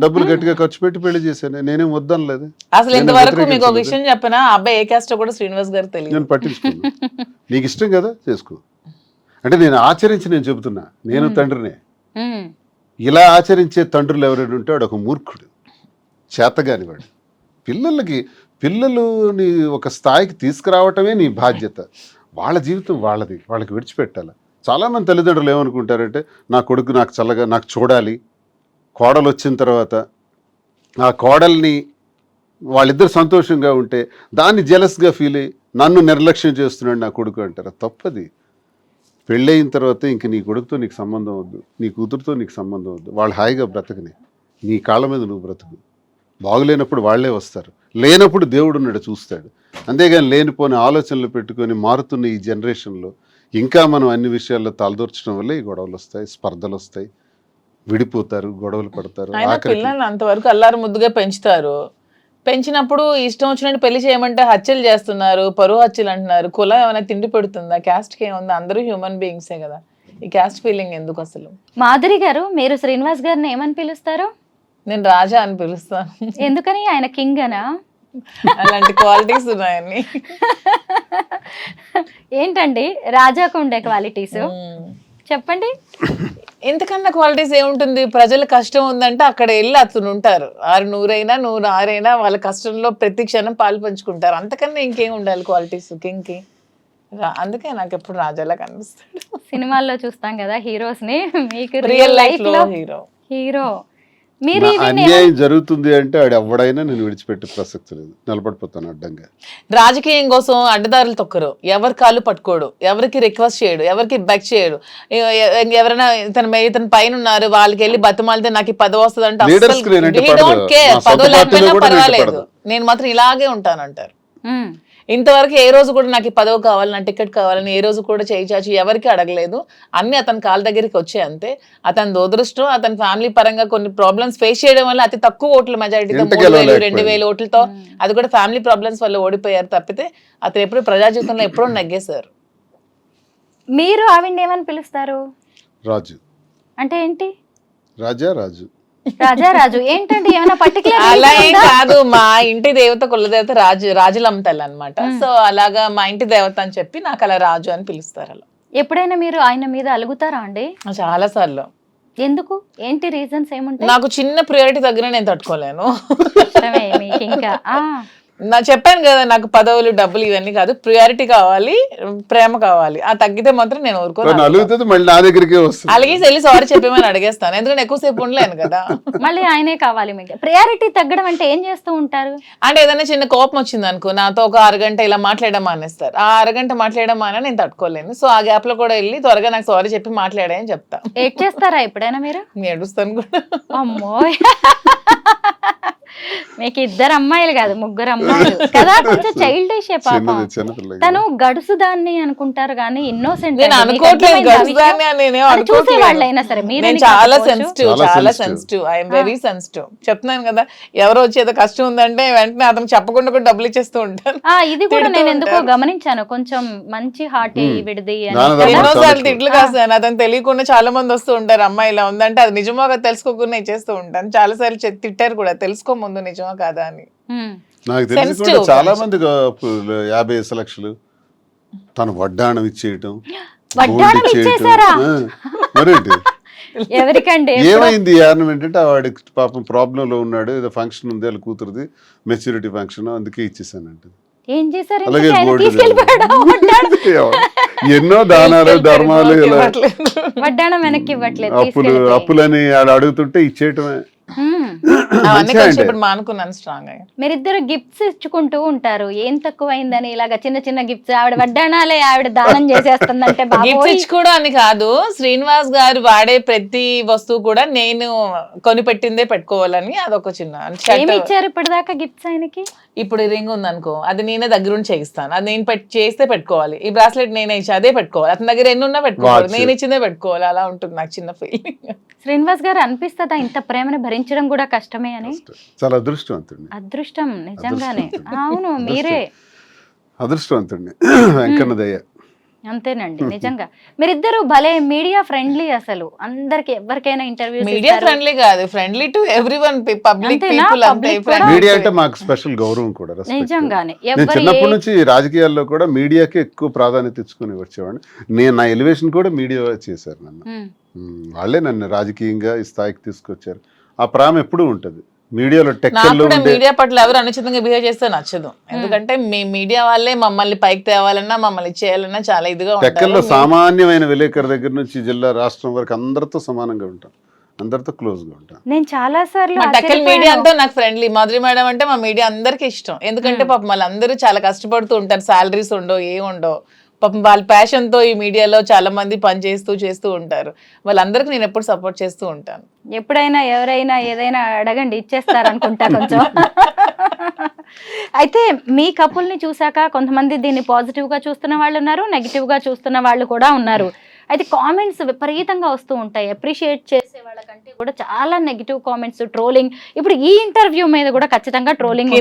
డబ్బులు గట్టిగా ఖర్చు పెట్టి పెళ్లి చేశాను, నేనేం వద్దనలేదు. అసలు ఇంతవరకు మీకు ఒక విషయం చెప్పినా, అబ్బాయి ఏ క్యాస్ట్ కూడా శ్రీనివాస్ గారు తెలియదు. నేను పట్టించుకున్నాను. నీకు ఇష్టం కదా చేసుకో అంటే నేను ఆచరించి నేను చెబుతున్నా, నేను తండ్రినే. ఇలా ఆచరించే తండ్రులు ఎవరైనా ఉంటే వాడు ఒక మూర్ఖుడు, చేతగానివాడు. పిల్లలని ఒక స్థాయికి తీసుకురావటమే నీ బాధ్యత. వాళ్ళ జీవితం వాళ్ళది, వాళ్ళకి విడిచిపెట్టాలి. చాలామంది తల్లిదండ్రులు ఏమనుకుంటారంటే, నా కొడుకు నాకు చల్లగా నాకు చూడాలి, కోడలు వచ్చిన తర్వాత ఆ కోడల్ని వాళ్ళిద్దరు సంతోషంగా ఉంటే దాన్ని జెలస్గా ఫీల్ అయ్యి నన్ను నిర్లక్ష్యం చేస్తున్నాడు నా కొడుకు అంటారు. తప్పది. పెళ్ళయిన తర్వాత ఇంక నీ కొడుకుతో నీకు సంబంధం వద్దు, నీ కూతురుతో నీకు సంబంధం వద్దు. వాళ్ళు హాయిగా బ్రతకని, నీ కాళ్ళ మీద నువ్వు బ్రతుకు. బాగులేనప్పుడు వాళ్ళే వస్తారు, లేనప్పుడు దేవుడు ఉన్నాడు చూస్తాడు. అంతేగాని లేనిపోని ఆలోచనలు పెట్టుకొని మారుతున్న ఈ జనరేషన్లో ఇంకా మనం అన్ని విషయాల్లో తలదూర్చడం వల్ల ఈ గొడవలు వస్తాయి, స్పర్ధలు వస్తాయి, విడిపోతారు, గొడవలు పడతారు. పిల్లల్ని అంతవరకు అల్లారు ముద్దుగా పెంచుతారు. పెంచినప్పుడు ఇష్టం వచ్చినట్టు పెళ్లి చేయమంటే హత్యలు చేస్తున్నారు, పరువు హత్యలు అంటున్నారు. కులం ఏమైనా తిండి పెడుతుందా? క్యాస్ట్కి ఏముందా? అందరూ హ్యూమన్ బీయింగ్సే కదా. ఈ క్యాస్ట్ ఫీలింగ్ ఎందుకు అసలు? మాధురి గారు, మీరు శ్రీనివాస్ గారిని ఏమని పిలుస్తారు? నేను రాజా అని పిలుస్తాను. ఎందుకని? ఆయన కింగ్ అనా? అలాంటి క్వాలిటీస్ ఉన్నాయని. ఏంటండి రాజాకు ఉండే క్వాలిటీస్ చెప్పండి. ఎంతకన్నా క్వాలిటీస్ ఏముంటుంది? ప్రజల కష్టం ఉందంటే అక్కడ వెళ్ళి అతను ఉంటారు. 600 106 వాళ్ళ కష్టంలో ప్రతి క్షణం పాలు పంచుకుంటారు. అంతకన్నా ఇంకేం ఉండాలి క్వాలిటీస్ కింగ్కి? అందుకే నాకు ఎప్పుడు రాజాలా కనిపిస్తాడు. సినిమాల్లో చూస్తాం కదా హీరోస్ ని, మీకు రియల్ లైఫ్ లో హీరో. అన్యాయం జరుగుతుంది అంటే ఆడు ఎవడైనా నేను విడిచిపెట్టే ప్రసక్తి లేదు, నిలబడిపోతాను అడ్డంగా. రాజకీయం కోసం అడ్డదారులు తొక్కరు, ఎవరి కాళ్ళు పట్టుకోడు, ఎవరికి రిక్వెస్ట్ చేయడు, ఎవరికి బెక్ చేయడు. ఎవరైనా ఇతని పైన ఉన్నారు వాళ్ళకి వెళ్ళి బతిమాలితే నాకు ఈ పదవి వస్తుంది అంటే పదవి లేకపోయినా పర్వాలేదు, నేను మాత్రం ఇలాగే ఉంటానంటారు. ఇంతవరకు ఏ రోజు కూడా నాకు ఈ పదవి కావాలి, నా టికెట్ కావాలని ఏ రోజు కూడా చేయి చాచి ఎవరికి అడగలేదు. అన్ని అతని కాళ్ళ దగ్గరికి వచ్చాయి అంతే. అతని దురదృష్టం, అతని ఫ్యామిలీ పరంగా కొన్ని ప్రాబ్లమ్స్ ఫేస్ చేయడం వల్ల అతి తక్కువ ఓట్ల మెజారిటీతో 3000 2000 ఓట్లతో, అది కూడా ఫ్యామిలీ ప్రాబ్లమ్స్ వల్ల ఓడిపోయారు తప్పితే అతను ఎప్పుడు ప్రజా జీవితంలో ఎప్పుడో నగ్గేశారు. మీరు ఆవిడ ఏమని పిలుస్తారు? రాజు. అంటే ఏంటి? రాజా రాజు. రాజారాజు ఏంటండి ఏమైనా అలా ఏం పర్టికులర్ కాదు, మా ఇంటి దేవత కులదేవత రాజులమ్మ తల్లి అనమాట. సో అలాగా మా ఇంటి దేవత అని చెప్పి నాకు అలా రాజు అని పిలుస్తారు. అలా ఎప్పుడైనా మీరు ఆయన మీద అలుగుతారా అండి? చాలా సార్లు. ఎందుకు? ఏంటి రీజన్స్ ఏముంటాయి? నాకు చిన్న ప్రియారిటీ దగ్గర నేను తట్టుకోలేను. ఇష్టమే మీకు ఇంకా. నా చెప్పాను కదా, నాకు పదవులు డబ్బులు ఇవన్నీ కాదు, ప్రియారిటీ కావాలి, ప్రేమ కావాలి. ఆ తగ్గితే మాత్రం నేను ఊరుకోను. అలుగుతుంది మళ్ళీ నా దగ్గరికి వస్తుంది. అలాగే వెళ్ళి సారీ చెప్పేమని అడిగేస్తాను, ఎందుకంటే ఎక్కువసేపు ఉండలేను కదా. మళ్ళీ ఆయనే కావాలి మీకు. ప్రయారిటీ తగ్గడం అంటే ఏం చేస్తూ ఉంటారు? అంటే ఏదైనా చిన్న కోపం వచ్చింది అనుకో, నాతో ఒక అరగంట ఇలా మాట్లాడడం మానేస్తారు. ఆ అరగంట మాట్లాడడం మానే నేను తట్టుకోలేను. సో ఆ గ్యాప్ లో కూడా వెళ్ళి త్వరగా నాకు సారీ చెప్పి మాట్లాడాయని చెప్తా. ఏడ్ చేస్తారా ఎప్పుడైనా మీరు? ఏడుస్తాను కూడా. అమ్మో, మీకు 2 అమ్మాయిలు కాదు 3 అమ్మాయిలు కదా. కొంచెం చైల్డిష్ పాపం. తను గడుసు దాన్ని అనుకుంటారు కానీ ఇన్నోసెంట్. నేను అనుకోవట్లేదు గడుసుదాన్ని అని, చూసే వాళ్ళైనా సరే నేను చాలా సెన్సిటివ్, ఐఎమ్ వెరీ సెన్సిటివ్. చెప్తున్నాను కదా, ఎవరో వచ్చేదో కష్టం ఉందంటే వెంటనే అతను చెప్పకుండా కూడా డబ్బులు ఇచ్చేస్తూ ఉంటాను. ఇది కూడా నేను ఎందుకో గమనించాను, కొంచెం మంచి హార్ట్ విడిది. ఎన్నోసార్లు తిట్లు కాస్తాను, అతను తెలియకుండా చాలా మంది వస్తూ ఉంటారు, అమ్మాయి ఇలా ఉందంటే అది నిజమో తెలుసుకోకుండా ఇచ్చేస్తూ ఉంటాను. చాలా సార్లు తిట్టారు కూడా, తెలుసుకో ముందు నిజమా కాదా అని. నాకు తెలిసి చాలా మంది 50 లక్షలు తను వడ్డాణం ఇచ్చేయటం, వడ్డాణం ఇచ్చేసారా? మరేంటి ఎవరికండి? ఏమైంది కారణం ఏంటంటే వాడికి పాపం ప్రాబ్లం లో ఉన్నాడు, ఏదో ఫంక్షన్ ఉంది వాళ్ళ కూతురుది, మెచ్యూరిటీ ఫంక్షన్, అందుకే ఇచ్చేసానంటే. ఏం చేశారు? అలాగే ఎన్నో దానాలు ధర్మాలు, వడ్డాణం వెనక్కి ఇవ్వట్లేదు, అప్పులని అడుగుతుంటే ఇచ్చేయటమే. మానుకున్నాను స్ట్రాంగ్. మీరిద్దరు గిఫ్ట్స్ ఇచ్చుకుంటూ ఉంటారు, ఏం తక్కువైందని ఇలాగా చిన్న చిన్న గిఫ్ట్స్. ఆవిడ వడ్డానాలే ఆవిడ దానం చేసేస్తుందంటే గిఫ్ట్స్ ఇచ్చుకోవడం అని కాదు, శ్రీనివాస్ గారు వాడే ప్రతి వస్తువు కూడా నేను కొనిపెట్టిందే పెట్టుకోవాలని అదొక చిన్న. ఏమి ఇచ్చారు ఇప్పటిదాకా గిఫ్ట్స్ ఆయనకి? ఇప్పుడు రింగ్ ఉందనుకో, అది నేనే దగ్గరుండి చేయిస్తాను, అది నేను చేస్తే పెట్టుకోవాలి. ఈ బ్రాస్లెట్ నేనే ఇచ్చి అదే పెట్టుకోవాలి, అతని దగ్గర ఎన్ని ఉన్నా పెట్టుకోవాలి, నేను ఇచ్చిందే పెట్టుకోవాలి. అలా ఉంటుంది నాకు చిన్న ఫీలింగ్. శ్రీనివాస్ గారు అనిపిస్తుందా ఇంత ప్రేమను భరించడం కూడా కష్టమే అని? చాలా అదృష్టవంతుడిని. అదృష్టం నిజంగానే. అవును, మీరే అదృష్టవంతుడిని, వెంకన్న దయ్య. అంతేనండి నిజంగా. మీరిద్దరు భలే మీడియా ఫ్రెండ్లీ. అసలు అందరికి ఎవరికైనా ఇంటర్వ్యూ. మీడియా ఫ్రెండ్లీ కాదు, friendly to everyone, public people అంతే. మీడియా అంటే మాకు స్పెషల్ గౌరవం కూడా, నిజంగానే. చిన్నప్పటి నుంచి రాజకీయాల్లో కూడా మీడియాకి ఎక్కువ ప్రాధాన్యత ఇచ్చుకుని వచ్చేవాడిని. నేను నా ఎలివేషన్ కూడా మీడియా చేశారు నన్ను. వాళ్ళే నన్ను రాజకీయంగా ఈ స్థాయికి తీసుకొచ్చారు. ఆ ప్రేమ ఎప్పుడూ ఉంటది మీడియాలో. మీడియా పట్ల ఎవరు అనుచితంగా బిహేవ్ చేస్తే నచ్చదు, ఎందుకంటే మీ మీడియా వాళ్ళే మమ్మల్ని పైకి తేవాలన్నా మమ్మల్ని చేయాలన్నా చాలా ఇదిగా ఉంటారు. టెక్కల్లో సామాన్యమైన విలేకరు దగ్గర నుంచి జిల్లా రాష్ట్రం వరకు అందరితో సమానంగా ఉంటాం, అందరితో క్లోజ్ గా ఉంటాం. నేను చాలా సార్లు టెక్కల్ మీడియా అంతా నాకు ఫ్రెండ్లీ. మాధురి మేడం అంటే మా మీడియా అందరికి ఇష్టం, ఎందుకంటే పాపం వాళ్ళందరూ చాలా కష్టపడుతూ ఉంటారు, సాలరీస్ ఉండవు, ఏ ఉండవు. పాపం వాళ్ళ ప్యాషన్ తో ఈ మీడియాలో చాలా మంది పని చేస్తూ ఉంటారు. వాళ్ళందరికీ నేను ఎప్పుడు సపోర్ట్ చేస్తూ ఉంటాను. ఎప్పుడైనా ఎవరైనా ఏదైనా అడగండి, ఇచ్చేస్తారనుకుంటా కొంచెం. అయితే మీ కపుల్ని చూసాక కొంతమంది దీన్ని పాజిటివ్ గా చూస్తున్న వాళ్ళు ఉన్నారు, నెగిటివ్ గా చూస్తున్న వాళ్ళు కూడా ఉన్నారు. అయితే కామెంట్స్ విపరీతంగా వస్తూ ఉంటాయి, అప్రిషియేట్ చేసే వాళ్ళకంటే కూడా చాలా నెగిటివ్ కామెంట్స్, ట్రోలింగ్. ఇప్పుడు ఈ ఇంటర్వ్యూ మీద కూడా ఖచ్చితంగా ట్రోలింగ్.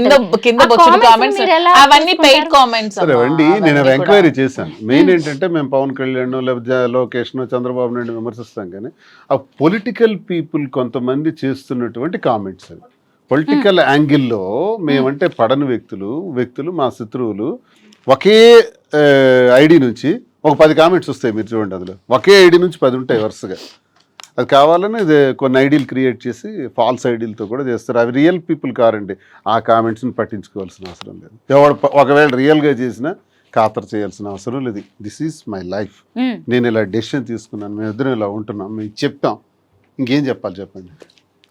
నేను ఎంక్వైరీ చేశాను. మెయిన్ ఏంటంటే మేము పవన్ కళ్యాణ్ లేకపోతే లోకేష్ చంద్రబాబు నాయుడు విమర్శిస్తాం, కానీ ఆ పొలిటికల్ పీపుల్ కొంతమంది చేస్తున్నటువంటి కామెంట్స్, అవి పొలిటికల్ యాంగిల్లో మేమంటే పడని వ్యక్తులు మా శత్రువులు ఒకే ఐడి నుంచి ఒక 10 కామెంట్స్ వస్తాయి, మీరు చూడండి. అందులో ఒకే ఐడి నుంచి 10 ఉంటాయి వరుసగా. అది కావాలని ఇది కొన్ని ఐడీలు క్రియేట్ చేసి ఫాల్స్ ఐడీలతో కూడా చేస్తారు. అవి రియల్ పీపుల్ కారండి, ఆ కామెంట్స్ని పట్టించుకోవాల్సిన అవసరం లేదు. ఒకవేళ రియల్గా చేసినా ఖాతరు చేయాల్సిన అవసరం లేదు. దిస్ ఈజ్ మై లైఫ్, నేను ఇలా డెసిషన్ తీసుకున్నాను, మేము ఇద్దరం ఇలా ఉంటున్నాం, మేము చెప్తాం, ఇంకేం చెప్పాలి చెప్పండి.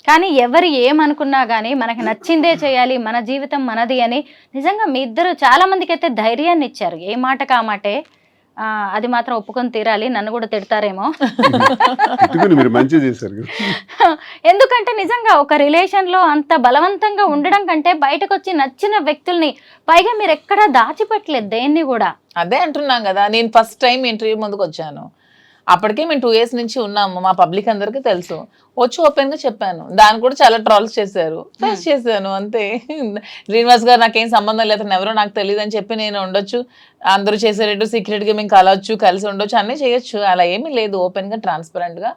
కానీ ఎవరు ఏమనుకున్నా కానీ మనకి నచ్చిందే చేయాలి, మన జీవితం మనది అని నిజంగా మీ ఇద్దరు చాలా మందికి అయితే ధైర్యాన్ని ఇచ్చారు. ఏ మాటకు ఆ మాటే. అది మాత్రం ఒప్పుకొని తీరాలి, నన్ను కూడా తిడతారేమో. మీరు మంచి చేశారు. ఎందుకంటే నిజంగా ఒక రిలేషన్ లో అంత బలవంతంగా ఉండడం కంటే బయటకు వచ్చి నచ్చిన వ్యక్తుల్ని, పైగా మీరు ఎక్కడా దాచిపెట్టలేదు దేన్ని కూడా. అదే అంటున్నాం కదా, నేను ఫస్ట్ టైం ఇంటర్వ్యూ ముందుకు వచ్చాను, అప్పటికే మేము 2 years నుంచి ఉన్నాము, మా పబ్లిక్ అందరికీ తెలుసు. వచ్చి ఓపెన్ గా చెప్పాను, దాన్ని కూడా చాలా ట్రాల్స్ చేశారు, ఫేస్ చేశాను అంతే. శ్రీనివాస్ గారు నాకేం సంబంధం లేదు, అతను ఎవరో నాకు తెలియదు అని చెప్పి నేను ఉండొచ్చు, అందరూ చేసేటట్టు సీక్రెట్ గా మేము కలవచ్చు, కలిసి ఉండొచ్చు, అన్నీ చేయొచ్చు. అలా ఏమీ లేదు, ఓపెన్ గా ట్రాన్స్పరెంట్ గా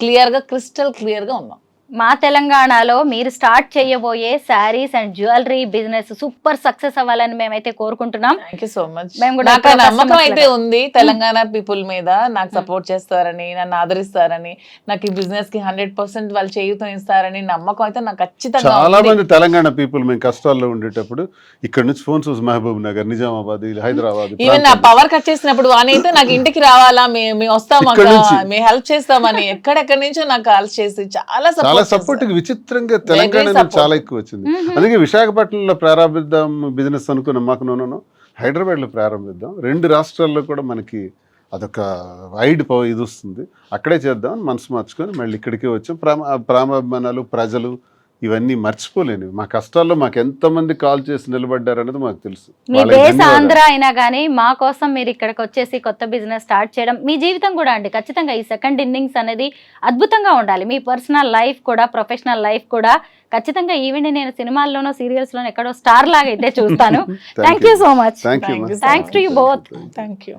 క్లియర్ గా క్రిస్టల్ క్లియర్ గా ఉన్నాం. మా తెలంగాణలో మీరు స్టార్ట్ చేయబోయే saris and jewellery business super success అవ్వాలని మేమైతే కోరుకుంటున్నాం. Thank you so much. మేము కూడా నాకు ఆ ఇప్పుడు నమ్మకం customers అయితే లాగా. ఉంది తెలంగాణ పీపుల్ మీద, నాకు సపోర్ట్ చేస్తారని, నన్ను ఆదరిస్తారని, నాకు ఈ బిజినెస్ కి 100% వాళ్ళు చేయూతం ఇస్తారని నమ్మకం అయితే నాకు ఖచ్చితంగా చాలా ఉంది. మంది తెలంగాణ పీపుల్ మేము కష్టాల్లో ఉండేటప్పుడు ఇక్కడ నుంచి ఫోన్స్ మహబూబ్ నగర్, నిజామాబాద్, హైదరాబాద్ ఈవెన్ నా పవర్ కట్ చేసినప్పుడు వానైతే నాకు ఇంటికి రావాలా, మేము వస్తాం ఇక్కడ అక్క, నుంచి. మేము హెల్ప్ చేస్తామని ఎక్కడెక్కడి నుంచో నాకు కాల్స్ చేసి చాలా చాలా సపోర్ట్ సపోర్ట్ విచిత్రంగా తెలంగాణ నుంచి support. చాలా ఎక్కువ వచ్చింది. అందుకే విశాఖపట్నంలో ప్రారంభిద్దాం బిజినెస్ అనుకున్నాం. మాకు నూనెను హైదరాబాద్లో ప్రారంభిద్దాం, 2 రాష్ట్రాల్లో కూడా మనకి అదొక వైడ్ ఇది వస్తుంది, అక్కడే చేద్దాం అని మనసు మార్చుకొని మళ్ళీ ఇక్కడికే వచ్చాం. ప్రేమాభిమానాలు, ప్రజలు ఇవన్నీ మర్చిపోలేనివి. మా కష్టాల్లో మాకు ఎంతమంది కాల్ చేసి నిలబడ్డారు అనేది మాకు తెలుసు. మీ వాళ్ళకి బేస్ ధన్యవాదాలు. ఆంధ్ర అయినా కానీ మా కోసం మీరు ఇక్కడికి వచ్చేసి కొత్త బిజినెస్ స్టార్ట్ చేయడం, మీ జీవితం కూడా అండి ఖచ్చితంగా ఈ సెకండ్ ఇన్నింగ్స్ అనేది అద్భుతంగా ఉండాలి. మీ పర్సనల్ లైఫ్ కూడా, ప్రొఫెషనల్ లైఫ్ కూడా ఖచ్చితంగా ఈవెన్ నేను సినిమాల్లోనో సీరియల్స్ లోనో ఎక్కడో స్టార్ లాగా అయితే చూస్తాను. Thank you so much. Thank you, Thank you ma. Thanks to you both. Thank you.